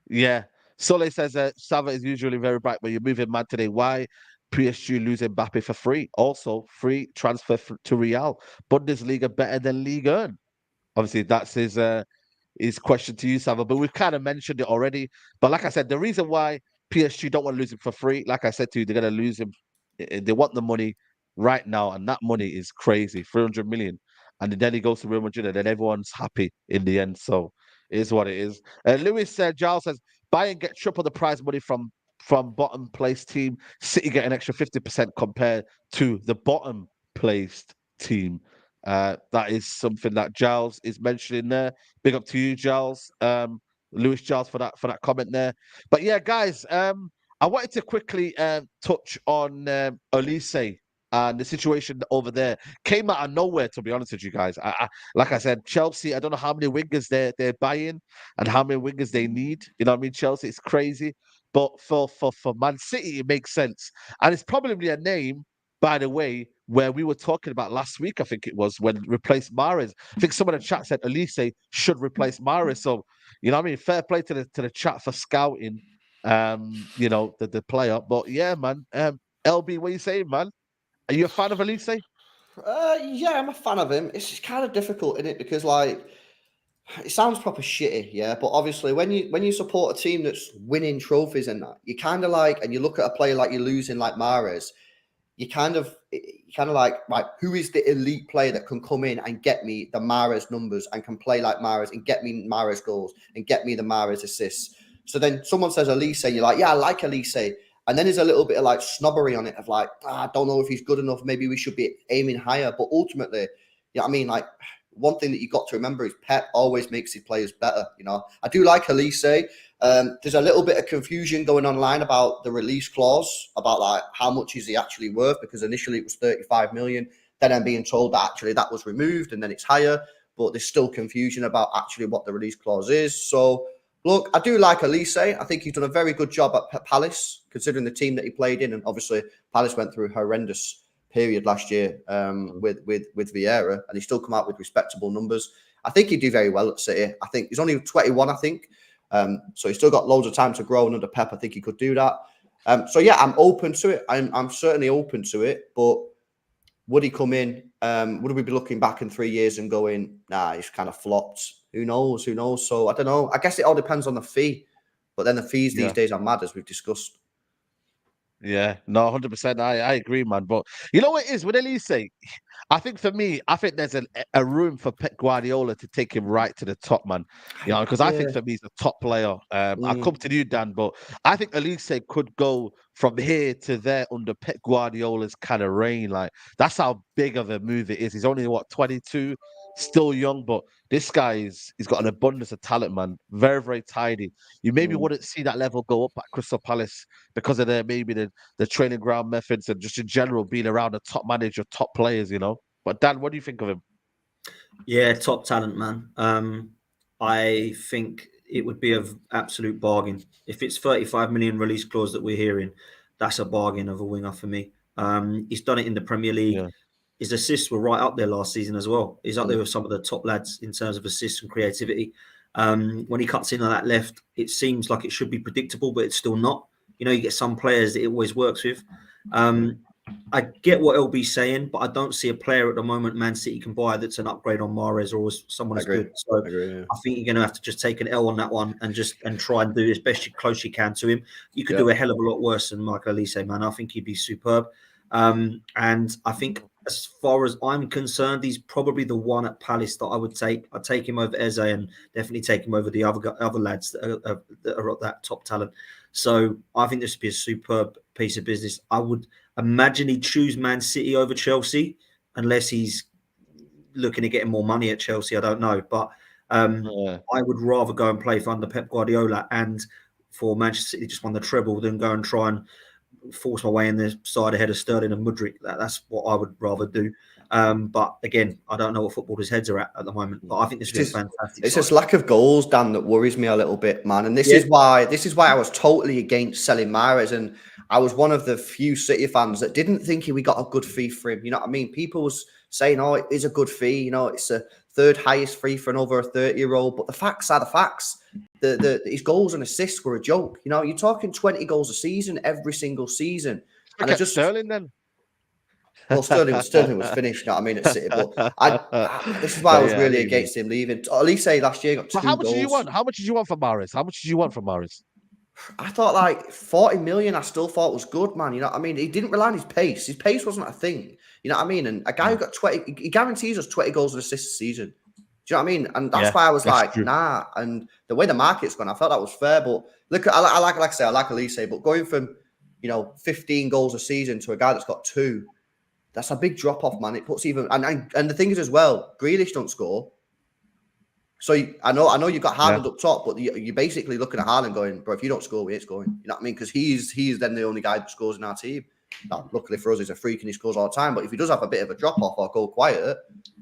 A: Yeah. Sole says Sava is usually very bright, but you're moving mad today. Why? PSG losing Mbappe for free. Also, free transfer to Real. Bundesliga better than Ligue 1. Obviously, that's his question to you, Sava. But we've kind of mentioned it already. But like I said, the reason why PSG don't want to lose him for free, like I said to you, they're going to lose him. They want the money right now, and that money is crazy, 300 million. And then he goes to Real Madrid, and then everyone's happy in the end. So it is what it is. Lewis Giles says Bayern get triple the prize money from bottom place team. City get an extra 50% compared to the bottom placed team. That is something that Giles is mentioning there. Big up to you, Giles. Lewis Giles for that comment there. But yeah, guys, I wanted to quickly touch on Olise and the situation over there. Came out of nowhere, to be honest with you guys. Like I said, Chelsea, I don't know how many wingers they're buying and how many wingers they need. You know what I mean? Chelsea, it's crazy. But for Man City, it makes sense. And it's probably a name, by the way, where we were talking about last week, I think it was, when replaced Mahrez. I think some of the chat said Olise should replace Mahrez. So, you know what I mean? Fair play to the chat for scouting, you know, the player. But yeah, man. LB, what are you saying, man? Are you a fan of Olise?
B: Yeah, I'm a fan of him. It's kind of difficult, isn't it? Because like, it sounds proper shitty, yeah. But obviously, when you support a team that's winning trophies and that, you kind of like, and you look at a player like you're losing, like Mahrez, you kind of like, who is the elite player that can come in and get me the Mahrez numbers and can play like Mahrez and get me Mahrez goals and get me the Mahrez assists? So then someone says Olise, you're like, yeah, I like Olise. And then there's a little bit of like snobbery on it of like, I don't know if he's good enough. Maybe we should be aiming higher. But ultimately, you know what I mean? Like, one thing that you got to remember is Pep always makes his players better. You know, I do like Olise. There's a little bit of confusion going online about the release clause, about like how much is he actually worth, because initially it was 35 million. Then I'm being told that actually that was removed and then it's higher, but there's still confusion about actually what the release clause is. So look, I do like Olise. I think he's done a very good job at Palace, considering the team that he played in. And obviously Palace went through a horrendous period last year with Vieira, and he still come out with respectable numbers. I think he'd do very well at City. I think he's only 21, I think. So he's still got loads of time to grow, and under Pep, I think he could do that. So yeah, I'm open to it. I'm certainly open to it. But would he come in? Would we be looking back in 3 years and going, nah, he's kind of flopped? Who knows? Who knows? So I don't know. I guess it all depends on the fee. But then the fees these days are mad, as we've discussed.
A: Yeah, no, 100%. I agree, man. But you know what it is with Olise? I think for me, I think there's a room for Pep Guardiola to take him right to the top, man. You know, because I think for me he's a top player. I'll come to you, Dan, but I think Olise could go from here to there under Pep Guardiola's kind of reign. Like, that's how big of a move it is. He's only 22, still young, but this guy he's got an abundance of talent, man. Very, very tidy. You maybe wouldn't see that level go up at Crystal Palace because of the training ground methods and just in general being around the top manager, top players, you know. But Dan, what do you think of him?
D: Yeah, top talent, man. I think it would be an absolute bargain. If it's 35 million release clause that we're hearing, that's a bargain of a winger for me. He's done it in the Premier League. Yeah. His assists were right up there last season as well. He's up there with some of the top lads in terms of assists and creativity. When he cuts in on that left, it seems like it should be predictable, but it's still not. You know, you get some players that it always works with. I get what LB's saying, but I don't see a player at the moment Man City can buy that's an upgrade on Mahrez or someone as good. So I think you're going to have to just take an L on that one and try and do as best you close you can to him. You could do a hell of a lot worse than Michael Olise, man. I think he'd be superb. And I think as far as I'm concerned, he's probably the one at Palace that I would take. I'd take him over Eze and definitely take him over the other lads that are at that top talent. So I think this would be a superb piece of business. I would imagine he'd choose Man City over Chelsea unless he's looking at getting more money at Chelsea. I don't know. But I would rather go and play for under Pep Guardiola and for Manchester City just won the treble than go and try and force my way in the side ahead of Sterling and Mudryk. That's what I would rather do. But again, I don't know what footballers' heads are at the moment. But I think this is fantastic.
B: It's this lack of goals, Dan, that worries me a little bit, man. And this is why I was totally against selling Mahrez. And I was one of the few City fans that didn't think we got a good fee for him. You know what I mean? People was saying, "Oh, it is a good fee." You know, it's a third highest fee for an over 30-year-old. But the facts are the facts. His goals and assists were a joke. You know, you're talking 20 goals a season every single season.
A: And I just Sterling then.
B: Well, Sterling was finished. You know what I mean, at City. But this is why I was really against him leaving. Olise last year got 2 goals.
A: How much did you want? How much did you want for Mahrez? How much did you want for Mahrez?
B: I thought like 40 million. I still thought was good, man. You know what I mean? He didn't rely on his pace. His pace wasn't a thing. You know what I mean? And a guy who got 20, he guarantees us 20 goals and assists a season. Do you know what I mean? And that's why I was like, nah. And the way the market's gone, I felt that was fair. But look, I like Olise, but going from 15 goals a season to a guy that's got 2, that's a big drop off, man. It puts even and the thing is as well, Grealish don't score. So I know you've got Haaland up top, but you're basically looking at Haaland going, bro, if you don't score, we ain't scoring. You know what I mean? Because he's then the only guy that scores in our team. Now, luckily for us, he's a freak and he scores all the time. But if he does have a bit of a drop off or go quiet,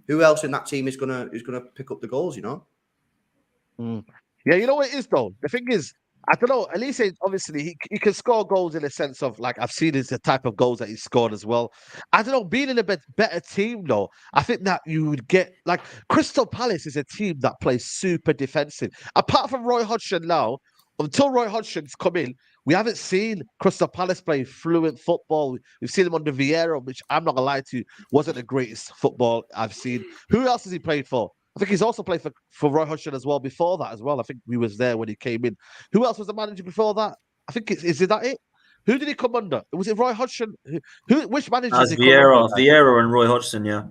B: who else in that team is gonna pick up the goals? You know?
A: Yeah, you know what it is though. The thing is, I don't know. Elise, obviously, he can score goals in a sense of like I've seen his the type of goals that he's scored as well. I don't know. Being in a better team, though, I think that you would get like Crystal Palace is a team that plays super defensive. Apart from Roy Hodgson now, until Roy Hodgson's come in, we haven't seen Crystal Palace play fluent football. We've seen him under Vieira, which I'm not gonna lie to you, wasn't the greatest football I've seen. Who else has he played for? I think he's also played for Roy Hodgson as well before that as well. I think we was there when he came in. Who else was the manager before that? I think is it that it? Who did he come under? Was it Roy Hodgson? Which manager did he come under?
D: Vieira and Roy Hodgson, yeah.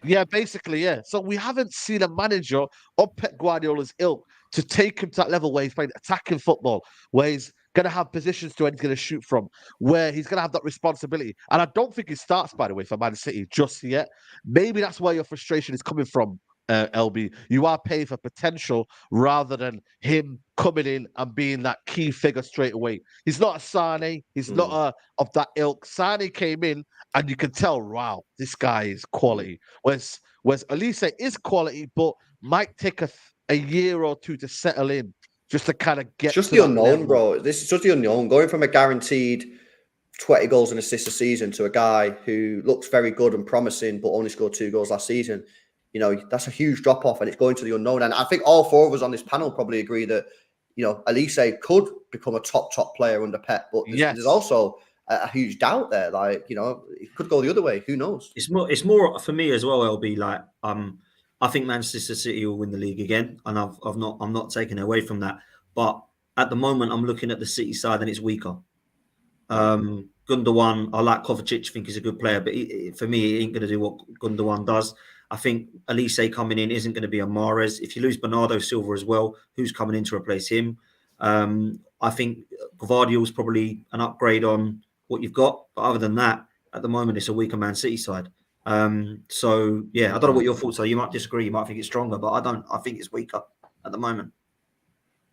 A: Yeah, basically, yeah. So we haven't seen a manager of Pep Guardiola's ilk to take him to that level where he's playing attacking football, where he's going to have positions to where he's going to shoot from, where he's going to have that responsibility. And I don't think he starts, by the way, for Man City just yet. Maybe that's where your frustration is coming from, LB. You are paying for potential rather than him coming in and being that key figure straight away. He's not a Sane. He's not of that ilk. Sane came in and you can tell, wow, this guy is quality. Whereas Olise is quality, but might take a year or two to settle in just to kind of get
B: just
A: to
B: the
A: that
B: unknown,
A: level.
B: bro. This is just the unknown. Going from a guaranteed 20 goals and assists a season to a guy who looks very good and promising, but only scored 2 goals last season. You know, that's a huge drop off, and it's going to the unknown. And I think all 4 of us on this panel probably agree that, you know, Olise could become a top player under Pep, but there's also a huge doubt there. Like, you know, it could go the other way. Who knows?
D: It's more for me as well. LB, like, I think Manchester City will win the league again, and I'm not taking away from that. But at the moment, I'm looking at the City side, and it's weaker. Gundogan, I like Kovacic. I think he's a good player, but for me, he ain't going to do what Gundogan does. I think Olise coming in isn't going to be a Mahrez. If you lose Bernardo Silva as well, who's coming in to replace him? I think Gvardiol's probably an upgrade on what you've got. But other than that, at the moment, it's a weaker Man City side. So, yeah, I don't know what your thoughts are. You might disagree. You might think it's stronger, but I don't. I think it's weaker at the moment.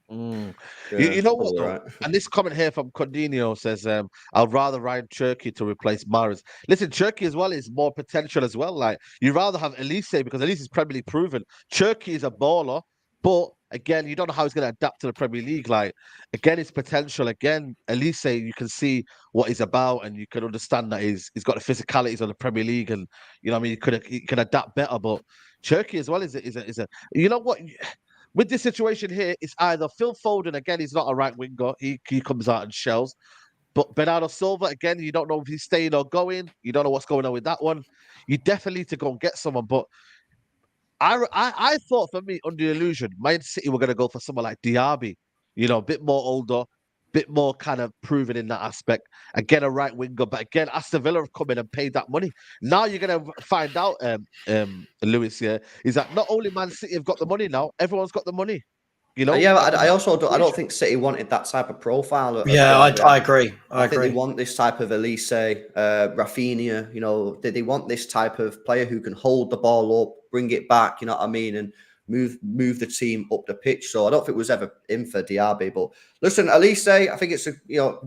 A: Yeah, you know what, though? Right. And this comment here from Condinho says, I'd rather Ryan Cherki to replace Mahrez. Listen, Cherki as well is more potential as well. Like, you'd rather have Olise because Olise is Premier League proven. Cherki is a baller, but again, you don't know how he's going to adapt to the Premier League. Like, again, his potential. Again, Olise, you can see what he's about, and you can understand that he's got the physicalities of the Premier League, and you know, what I mean, he can adapt better. But Cherki as well is a you know what. With this situation here, it's either Phil Foden, again, he's not a right winger. He comes out and shells. But Bernardo Silva, again, you don't know if he's staying or going. You don't know what's going on with that one. You definitely need to go and get someone. But I thought for me, under the illusion, Man City were going to go for someone like Diaby. You know, a bit more older, bit more kind of proven in that aspect. Again, a right winger. But again, Aston Villa have come in and paid that money. Now you're going to find out, Lewis, here, is that not only Man City have got the money now, everyone's got the money. You know?
B: Yeah, I also don't think City wanted that type of profile.
C: Yeah, I agree. I agree.
B: think they want this type of Olise, Rafinha. You know, they want this type of player who can hold the ball up, bring it back. You know what I mean, and move the team up the pitch. So I don't think it was ever in for Diaby. But listen, Olise, I think it's a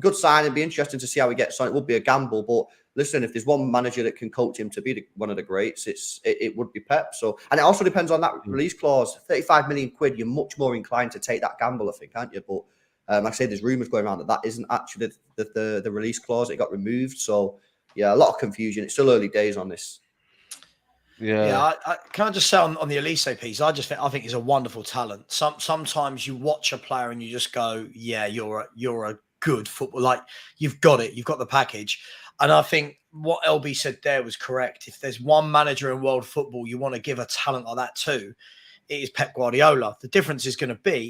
B: good sign. It'd be interesting to see how he gets on. It would be a gamble, but listen, if there's one manager that can coach him to be one of the greats, it would be Pep. So, and it also depends on that release clause. 35 million quid, you're much more inclined to take that gamble, I think, aren't you? But like I say, there's rumours going around that isn't actually the release clause. It got removed. So yeah, a lot of confusion. It's still early days on this.
C: Yeah. Can I just say on the Olise piece? I think he's a wonderful talent. Sometimes you watch a player and you just go, yeah, you're a good football. Like, you've got it. You've got the package. And I think what LB said there was correct. If there's one manager in world football you want to give a talent like that to, it is Pep Guardiola. The difference is going to be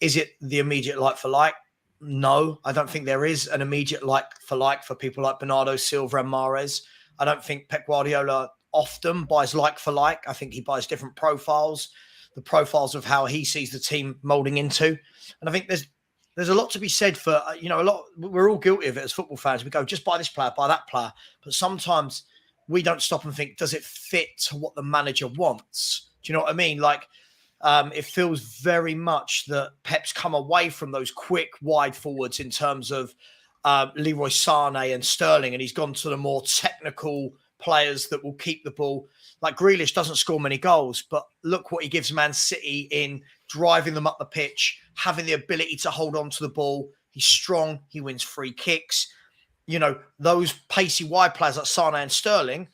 C: is it the immediate like for like? No, I don't think there is an immediate like for people like Bernardo Silva and Mahrez. I don't think Pep Guardiola often buys like for like. I think he buys different profiles, the profiles of how he sees the team molding into. And I think there's a lot to be said for, we're all guilty of it as football fans. We go, just buy this player, buy that player. But sometimes we don't stop and think, does it fit to what the manager wants? Do you know what I mean? Like, it feels very much that Pep's come away from those quick wide forwards in terms of Leroy Sané and Sterling, and he's gone to the more technical players that will keep the ball. Like, Grealish doesn't score many goals, but look what he gives Man City in driving them up the pitch, having the ability to hold on to the ball. He's strong. He wins free kicks. Those pacey wide players like Sane and Sterling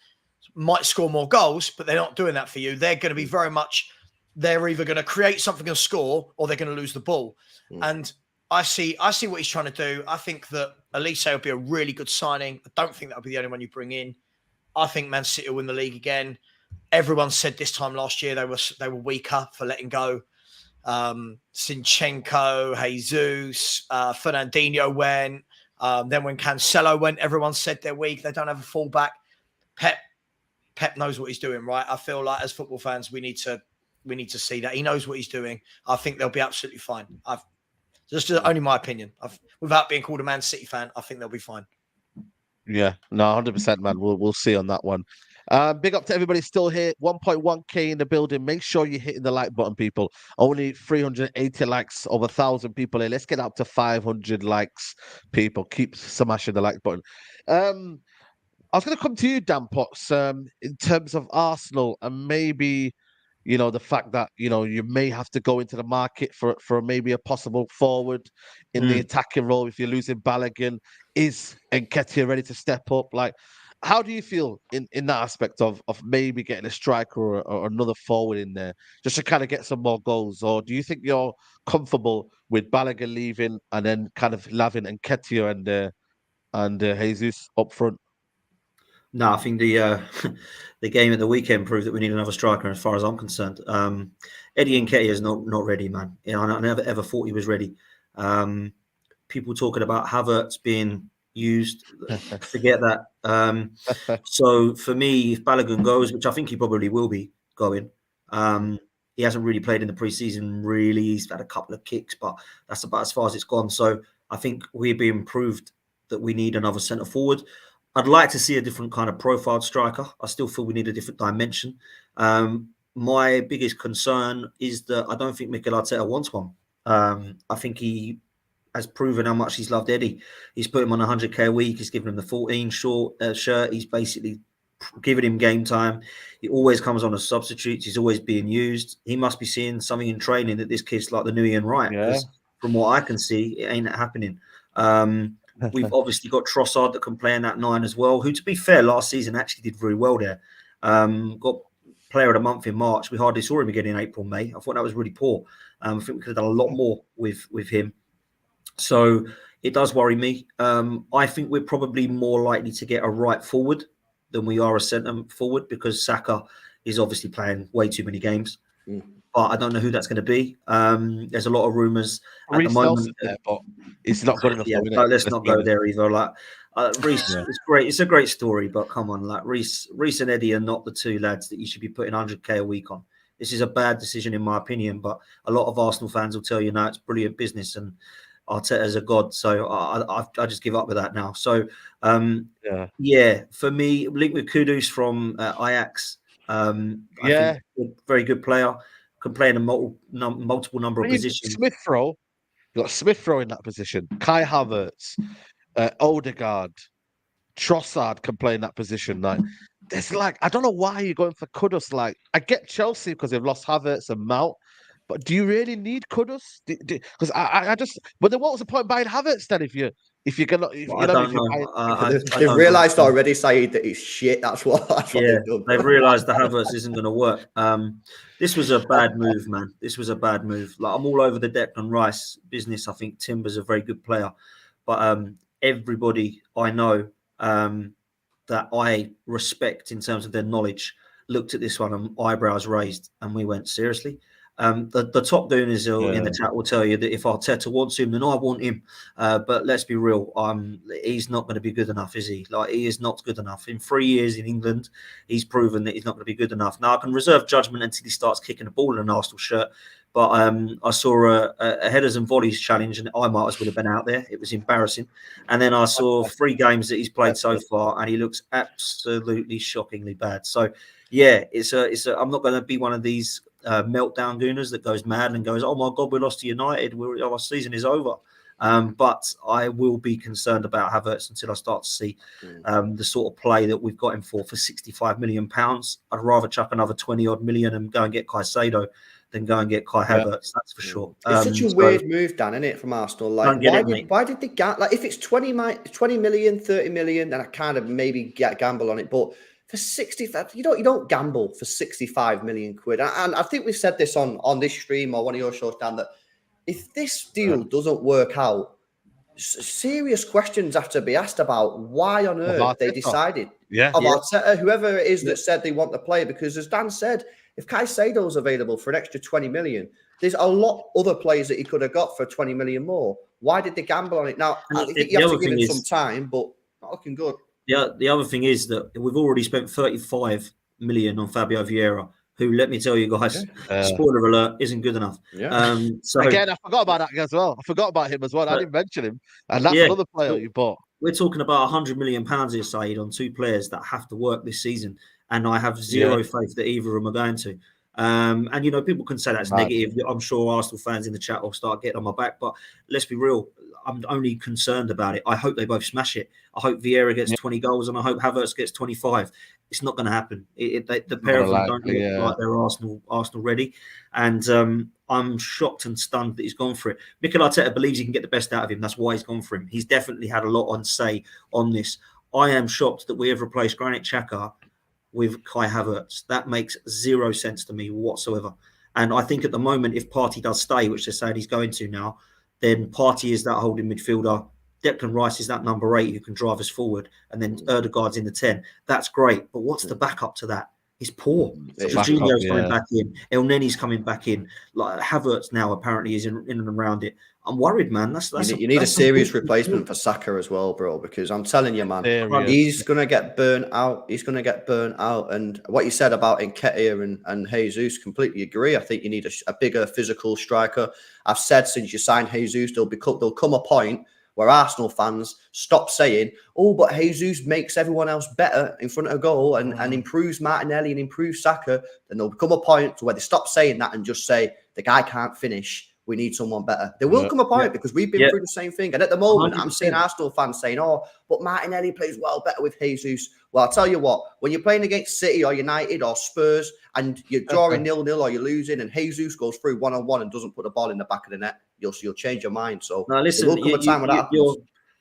C: might score more goals, but they're not doing that for you. They're going to be very much, they're either going to create something and score, or they're going to lose the ball. And I see what he's trying to do. I think that Olise will be a really good signing. I don't think that'll be the only one you bring in. I think Man City will win the league again. Everyone said this time last year they were weaker for letting go. Zinchenko, Jesus, Fernandinho went. Then when Cancelo went, everyone said they're weak. They don't have a fullback. Pep knows what he's doing, right? I feel like as football fans, we need to see that he knows what he's doing. I think they'll be absolutely fine. Just only my opinion. Without being called a Man City fan, I think they'll be fine.
A: Yeah, no, 100%, man. We'll see on that one. Big up to everybody still here. 1.1K in the building. Make sure you're hitting the like button, people. Only 380 likes, over 1,000 people here. Let's get up to 500 likes, people. Keep smashing the like button. I was going to come to you, Dan Potts, in terms of Arsenal and maybe, the fact that, you may have to go into the market for maybe a possible forward in the attacking role if you're losing Balogun. Is Nketiah ready to step up? Like, how do you feel in that aspect of maybe getting a striker or another forward in there just to kind of get some more goals? Or do you think you're comfortable with Balogun leaving and then kind of having Nketiah and Jesus up front?
D: No, I think the the game at the weekend proved that we need another striker. As far as I'm concerned, Eddie Nketiah is not ready, man. I never ever thought he was ready. People talking about Havertz being used, forget that. So for me, if Balogun goes, which I think he probably will be going, he hasn't really played in the preseason. Really, he's had a couple of kicks, but that's about as far as it's gone. So I think we're being proved that we need another centre forward. I'd like to see a different kind of profiled striker. I still feel we need a different dimension. My biggest concern is that I don't think Mikel Arteta wants one. I think he has proven how much he's loved Eddie. He's put him on 100k a week. He's given him the 14 shirt. He's basically giving him game time. He always comes on as substitutes. He's always being used. He must be seeing something in training that this kid's like the new Ian Wright. Because from what I can see, it ain't happening. We've obviously got Trossard that can play in that 9 as well, who, to be fair, last season actually did very well there. Got player of the month in March. We hardly saw him again in April, May. I thought that was really poor. I think we could have done a lot more with him. So it does worry me. I think we're probably more likely to get a right forward than we are a centre forward, because Saka is obviously playing way too many games. But I don't know who that's going to be. There's a lot of rumours at the moment.
A: There, but it's not good enough.
D: Let's not go there either. Like Reece, it's great. It's a great story, but come on, like Reece and Eddie are not the two lads that you should be putting 100k a week on. This is a bad decision in my opinion, but a lot of Arsenal fans will tell you now it's brilliant business and Arteta's a god. So I just give up with that now. So for me, linked with Kudus from Ajax. I think very good player. Can play in a multiple number of positions.
A: Smith Rowe, you got Smith Rowe in that position. Kai Havertz, Odegaard, Trossard can play in that position. Like, there's I don't know why you're going for Kudus. Like, I get Chelsea because they've lost Havertz and Mount, but do you really need Kudus? Because I just. But then, what was the point buying Havertz then if you're gonna?
B: They've realised already, Saeed, that he's shit. That's what they've done.
D: They've realised the Havertz isn't going to work. This was a bad move, man. This was a bad move. Like, I'm all over the Declan Rice business. I think Timber's a very good player, but everybody I know that I respect in terms of their knowledge looked at this one and eyebrows raised, and we went, seriously? The top donors in the chat will tell you that if Arteta wants him, then I want him. But let's be real, he's not going to be good enough, is he? Like, he is not good enough. In 3 years in England, he's proven that he's not going to be good enough. Now, I can reserve judgment until he starts kicking the ball in an Arsenal shirt. But I saw a headers and volleys challenge, and I might as well have been out there. It was embarrassing. And then I saw 3 games that he's played so far, and he looks absolutely shockingly bad. So, yeah, I'm not going to be one of these meltdown gooners that goes mad and goes, oh my God, we lost to United. Our season is over. But I will be concerned about Havertz until I start to see the sort of play that we've got him for £65 million. I'd rather chuck another 20 odd million and go and get Caicedo than go and get Kai Havertz. That's for sure.
B: It's such a weird move, Dan, isn't it, from Arsenal? Like, why did they like if it's 20 million, 30 million, then I kind of maybe gamble on it, but for 65, you don't gamble for 65 million quid. And I think we've said this on this stream or one of your shows, Dan, that if this deal doesn't work out, serious questions have to be asked about why on earth they decided of Arteta, whoever it is that said they want the player. Because as Dan said, if Caicedo's available for an extra 20 million, there's a lot other players that he could have got for 20 million more. Why did they gamble on it? Now, I think you have to give him some time, but not looking good.
D: The other thing is that we've already spent 35 million on Fabio Vieira, who, let me tell you guys, spoiler alert, isn't good enough.
A: So again, I forgot about that as well. I forgot about him as well. I didn't mention him, and that's another player you bought.
D: We're talking about £100 million here, Saeed, on two players that have to work this season, and I have zero faith that either of them are going to. And you know, people can say that's negative. I'm sure Arsenal fans in the chat will start getting on my back, but let's be real. I'm only concerned about it. I hope they both smash it. I hope Vieira gets 20 goals, and I hope Havertz gets 25. It's not going to happen. The pair of them don't look like they're Arsenal ready, and I'm shocked and stunned that he's gone for it. Mikel Arteta believes he can get the best out of him. That's why he's gone for him. He's definitely had a lot on say on this. I am shocked that we have replaced Granit Xhaka with Kai Havertz. That makes zero sense to me whatsoever. And I think at the moment, if Partey does stay, which they're saying he's going to now, then Partey is that holding midfielder. Declan Rice is that number 8 who can drive us forward, and then Ødegaard's in the 10. That's great, but what's the backup to that? It's poor. Jorginho's coming back in. El Neni's coming back in. Like Havertz now apparently is in and around it. I'm worried, man.
B: You need a serious replacement for Saka as well, bro, because I'm telling you, man, he's going to get burnt out. He's going to get burnt out. And what you said about Nketiah and Jesus, completely agree. I think you need a bigger physical striker. I've said since you signed Jesus, there'll come a point where Arsenal fans stop saying, oh, but Jesus makes everyone else better in front of goal and improves Martinelli and improves Saka. Then there'll come a point where they stop saying that and just say, the guy can't finish. We need someone better. There will come a point because we've been through the same thing. And at the moment, 100%. I'm seeing Arsenal fans saying, oh, but Martinelli plays well better with Jesus. Well, I'll tell you what, when you're playing against City or United or Spurs and you're drawing 0-0 or you're losing and Jesus goes through one-on-one and doesn't put the ball in the back of the net, you'll change your mind. So
D: now, listen,
B: there will come a time when that happens.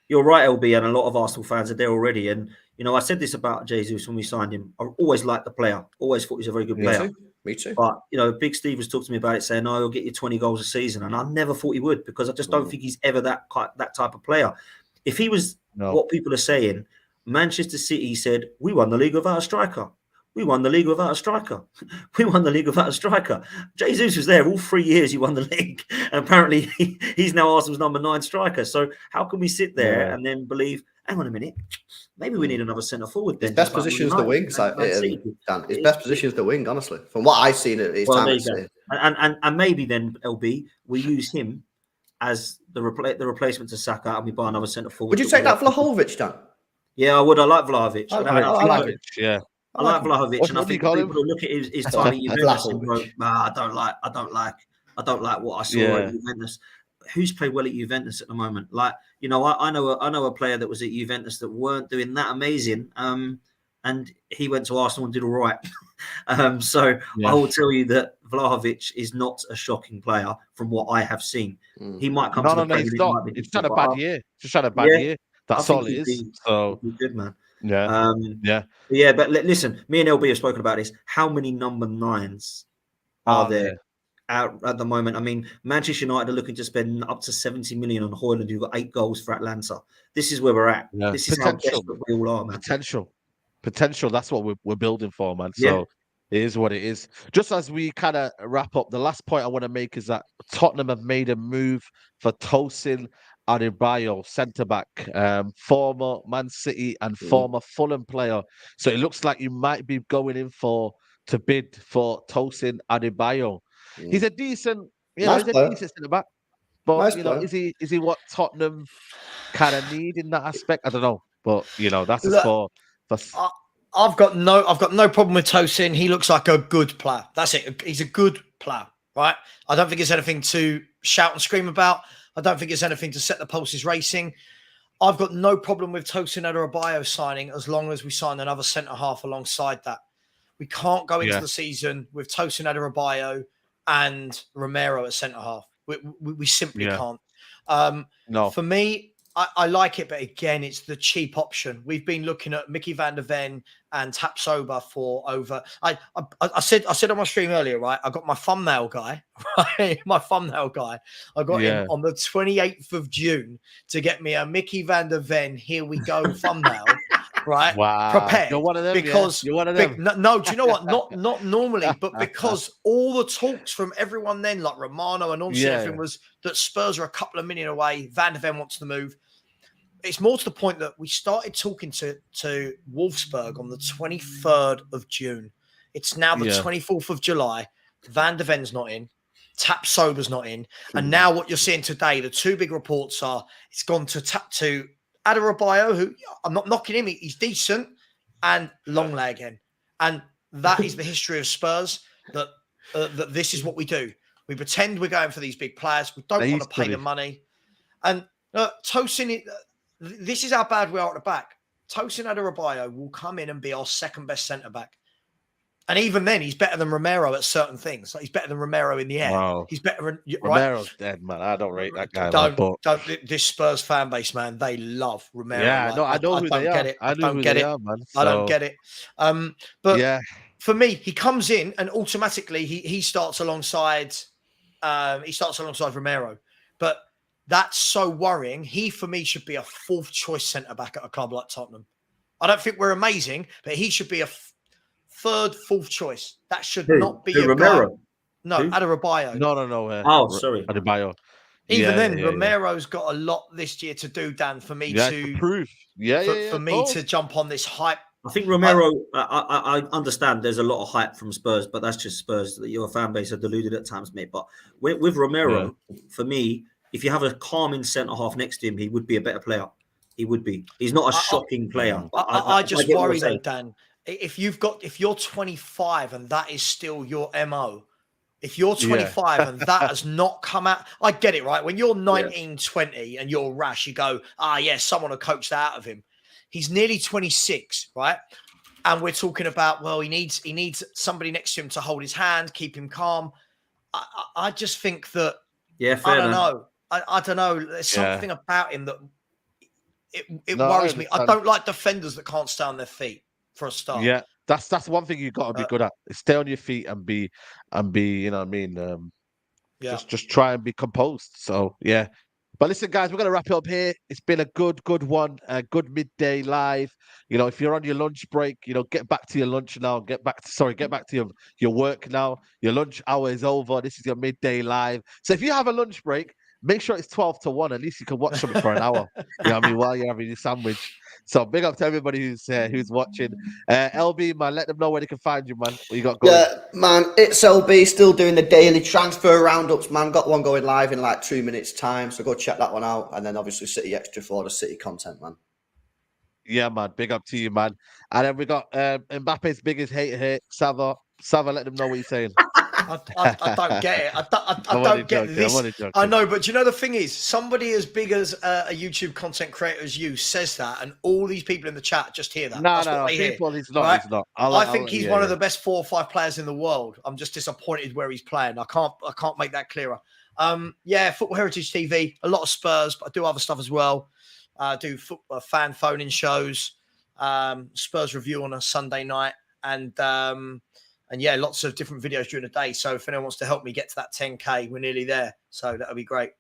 D: You're right, LB, and a lot of Arsenal fans are there already. And, you know, I said this about Jesus when we signed him. I always liked the player. Always thought he was a very good player.
B: Me too.
D: But, you know, Big Steve was talking to me about it, saying, oh, he'll get you 20 goals a season. And I never thought he would, because I just don't think he's ever that type of player. If he was what people are saying, Manchester City said, we won the league without a striker. We won the league without a striker. We won the league without a striker. Jesus was there all 3 years. He won the league. And apparently, he's now Arsenal's number 9 striker. So how can we sit there and then believe, hang on a minute, maybe we need another centre forward then?
B: His best position is the wing. Dan, his best position is the wing, honestly. From what I've seen at his time.
D: And maybe then, LB, we use him as the replacement to Saka and we buy another centre forward.
B: Would you take that Vlahovic, Dan?
D: Yeah, I would. I like Vlahovic.
B: I like Vlahovic.
D: I like Vlahovic, and I think people will look at his time at Juventus and go, I don't like what I saw at Juventus. Who's played well at Juventus at the moment? Like, you know, I know a player that was at Juventus that weren't doing that amazing, and he went to Arsenal and did all right. I will tell you that Vlahovic is not a shocking player from what I have seen. He might come to the Premier League.
A: He's not. He's had a bad year. Just had a bad year. That's all it is. So
D: good, man.
A: Yeah.
D: But listen, me and LB have spoken about this. How many number 9s are there out at the moment? I mean, Manchester United are looking to spend up to 70 million on Haaland, who got 8 goals for Atlanta. This is where we're at. Yeah. This is how desperate we all are, man.
A: Potential. That's what we're building for, man. So it is what it is. Just as we kind of wrap up, the last point I want to make is that Tottenham have made a move for Tosin Adebayo, centre-back, former Man City and former Fulham player. So it looks like you might be going in to bid for Tosin Adebayo. He's a decent, decent centre-back. But, is he what Tottenham kind of need in that aspect? I don't know. But, that's just for
C: I've got no problem with Tosin. He looks like a good player. That's it. He's a good player, right? I don't think it's anything to shout and scream about. I don't think it's anything to set the pulses racing. I've got no problem with Tosin Adebayo signing as long as we sign another centre-half alongside that. We can't go into the season with Tosin Adebayo and Romero at centre half. We simply can't.
A: No.
C: For me, I like it, but again, it's the cheap option. We've been looking at Mickey van der Ven and Tapsoba for over. I said on my stream earlier, right? I got my thumbnail guy, right? My thumbnail guy. I got him on the 28th of June to get me a Mickey van der Ven. Here we go thumbnail. Right,
A: wow,
C: prepared.
A: You're one of them,
C: because
A: You're one of them.
C: no, do you know what? Not normally, but because all the talks from everyone then, like Romano and Olise, everything was that Spurs are a couple of million away. Van der Ven wants to move. It's more to the point that we started talking to Wolfsburg on the 23rd of June. It's now the 24th of July. Van der Ven's not in. Tapsoba's not in. And now what you're seeing today, the two big reports are it's gone to Adebayo, who I'm not knocking him, he's decent, and Longley again. And that is the history of Spurs, that this is what we do. We pretend we're going for these big players. We don't want to pay the money. And Tosin, this is how bad we are at the back. Tosin Adebayo will come in and be our second best centre-back. And even then, he's better than Romero at certain things. Like, he's better than Romero in the air.
A: Wow.
C: He's better than
A: Romero's dead, man. I don't rate that guy.
C: Don't. This Spurs fan base, man, they love Romero.
A: Yeah,
C: like,
A: no, I know who they are.
C: I don't get it, man. So, I don't get it. But for me, he comes in and automatically he starts alongside. He starts alongside Romero, but that's so worrying. He, for me, should be a fourth choice centre back at a club like Tottenham. I don't think we're amazing, but he should be a third, fourth choice. That should not be a
D: Romero.
C: Guy. No, Adebayo.
A: No.
D: Sorry,
A: Adebayo.
C: Even then, Romero's got a lot this year to do, Dan, for me to
A: prove. For
C: me to jump on this hype.
D: I think Romero. I understand there's a lot of hype from Spurs, but that's just Spurs. Your fan base are deluded at times, mate. But with Romero, for me, if you have a calming centre half next to him, he would be a better player. He would be. He's not a shocking player.
C: I just worry though, Dan. If you're 25 and that is still your MO, if you're 25 and that has not come out, I get it, right? When you're 19, 20 and you're rash, you go, someone will coach that out of him. He's nearly 26, right? And we're talking about, well, he needs somebody next to him to hold his hand, keep him calm. I just think that, I don't know. I don't know. There's something about him that it worries me. I don't like defenders that can't stay on their feet. For a start,
A: that's one thing you've got to be good at. Stay on your feet and be, you know what I mean. Just try and be composed. So but listen, guys, we're gonna wrap it up here. It's been a good one, a good midday live. You know, if you're on your lunch break, you know, get back to your lunch now. Get back to your work now. Your lunch hour is over. This is your midday live. So if you have a lunch break, make sure it's 12 to 1. At least you can watch something for an hour. You know what I mean? While you're having your sandwich. So big up to everybody who's watching. LB, man, let them know where they can find you, man. What you got going?
B: Yeah, man, it's LB, still doing the daily transfer roundups, man. Got one going live in like 2 minutes' time. So go check that one out. And then obviously City Extra for the City content, man.
A: Yeah, man. Big up to you, man. And then we got Mbappe's biggest hater here, Sava. Sava, let them know what you're saying.
C: I don't get it. I don't get this. I know, but you know the thing is, somebody as big as a YouTube content creator as you says that, and all these people in the chat just hear that.
A: No, people, he's not. Right? He's not.
C: I think he's one of the best 4 or 5 players in the world. I'm just disappointed where he's playing. I can't make that clearer. Football Heritage TV, a lot of Spurs, but I do other stuff as well. I do fan phone-in shows, Spurs review on a Sunday night, and lots of different videos during the day. So if anyone wants to help me get to that 10K, we're nearly there. So that'll be great.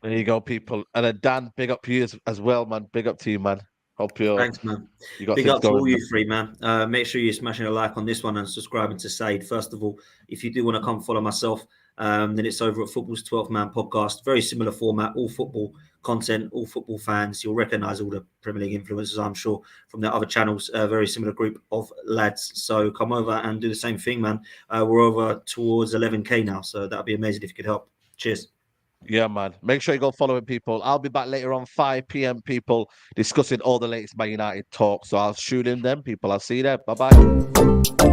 A: There you go, people. And then Dan, big up to you as well, man. Big up to you, man. Hope you're...
D: Thanks, man.
A: You got
D: big up to all
A: man.
D: you three, man. Make sure you're smashing a like on this one and subscribing to Said. First of all, if you do want to come follow myself, then it's over at Football's 12th Man podcast. Very similar format, all football content, all football fans. You'll recognise all the Premier League influencers, I'm sure, from the other channels. A very similar group of lads. So come over and do the same thing, man. We're over towards 11K now, so that'd be amazing if you could help. Cheers.
A: Yeah, man. Make sure you go following people. I'll be back later on 5 p.m. people discussing all the latest Man United talk. So I'll shoot in them, people. I'll see you there. Bye-bye.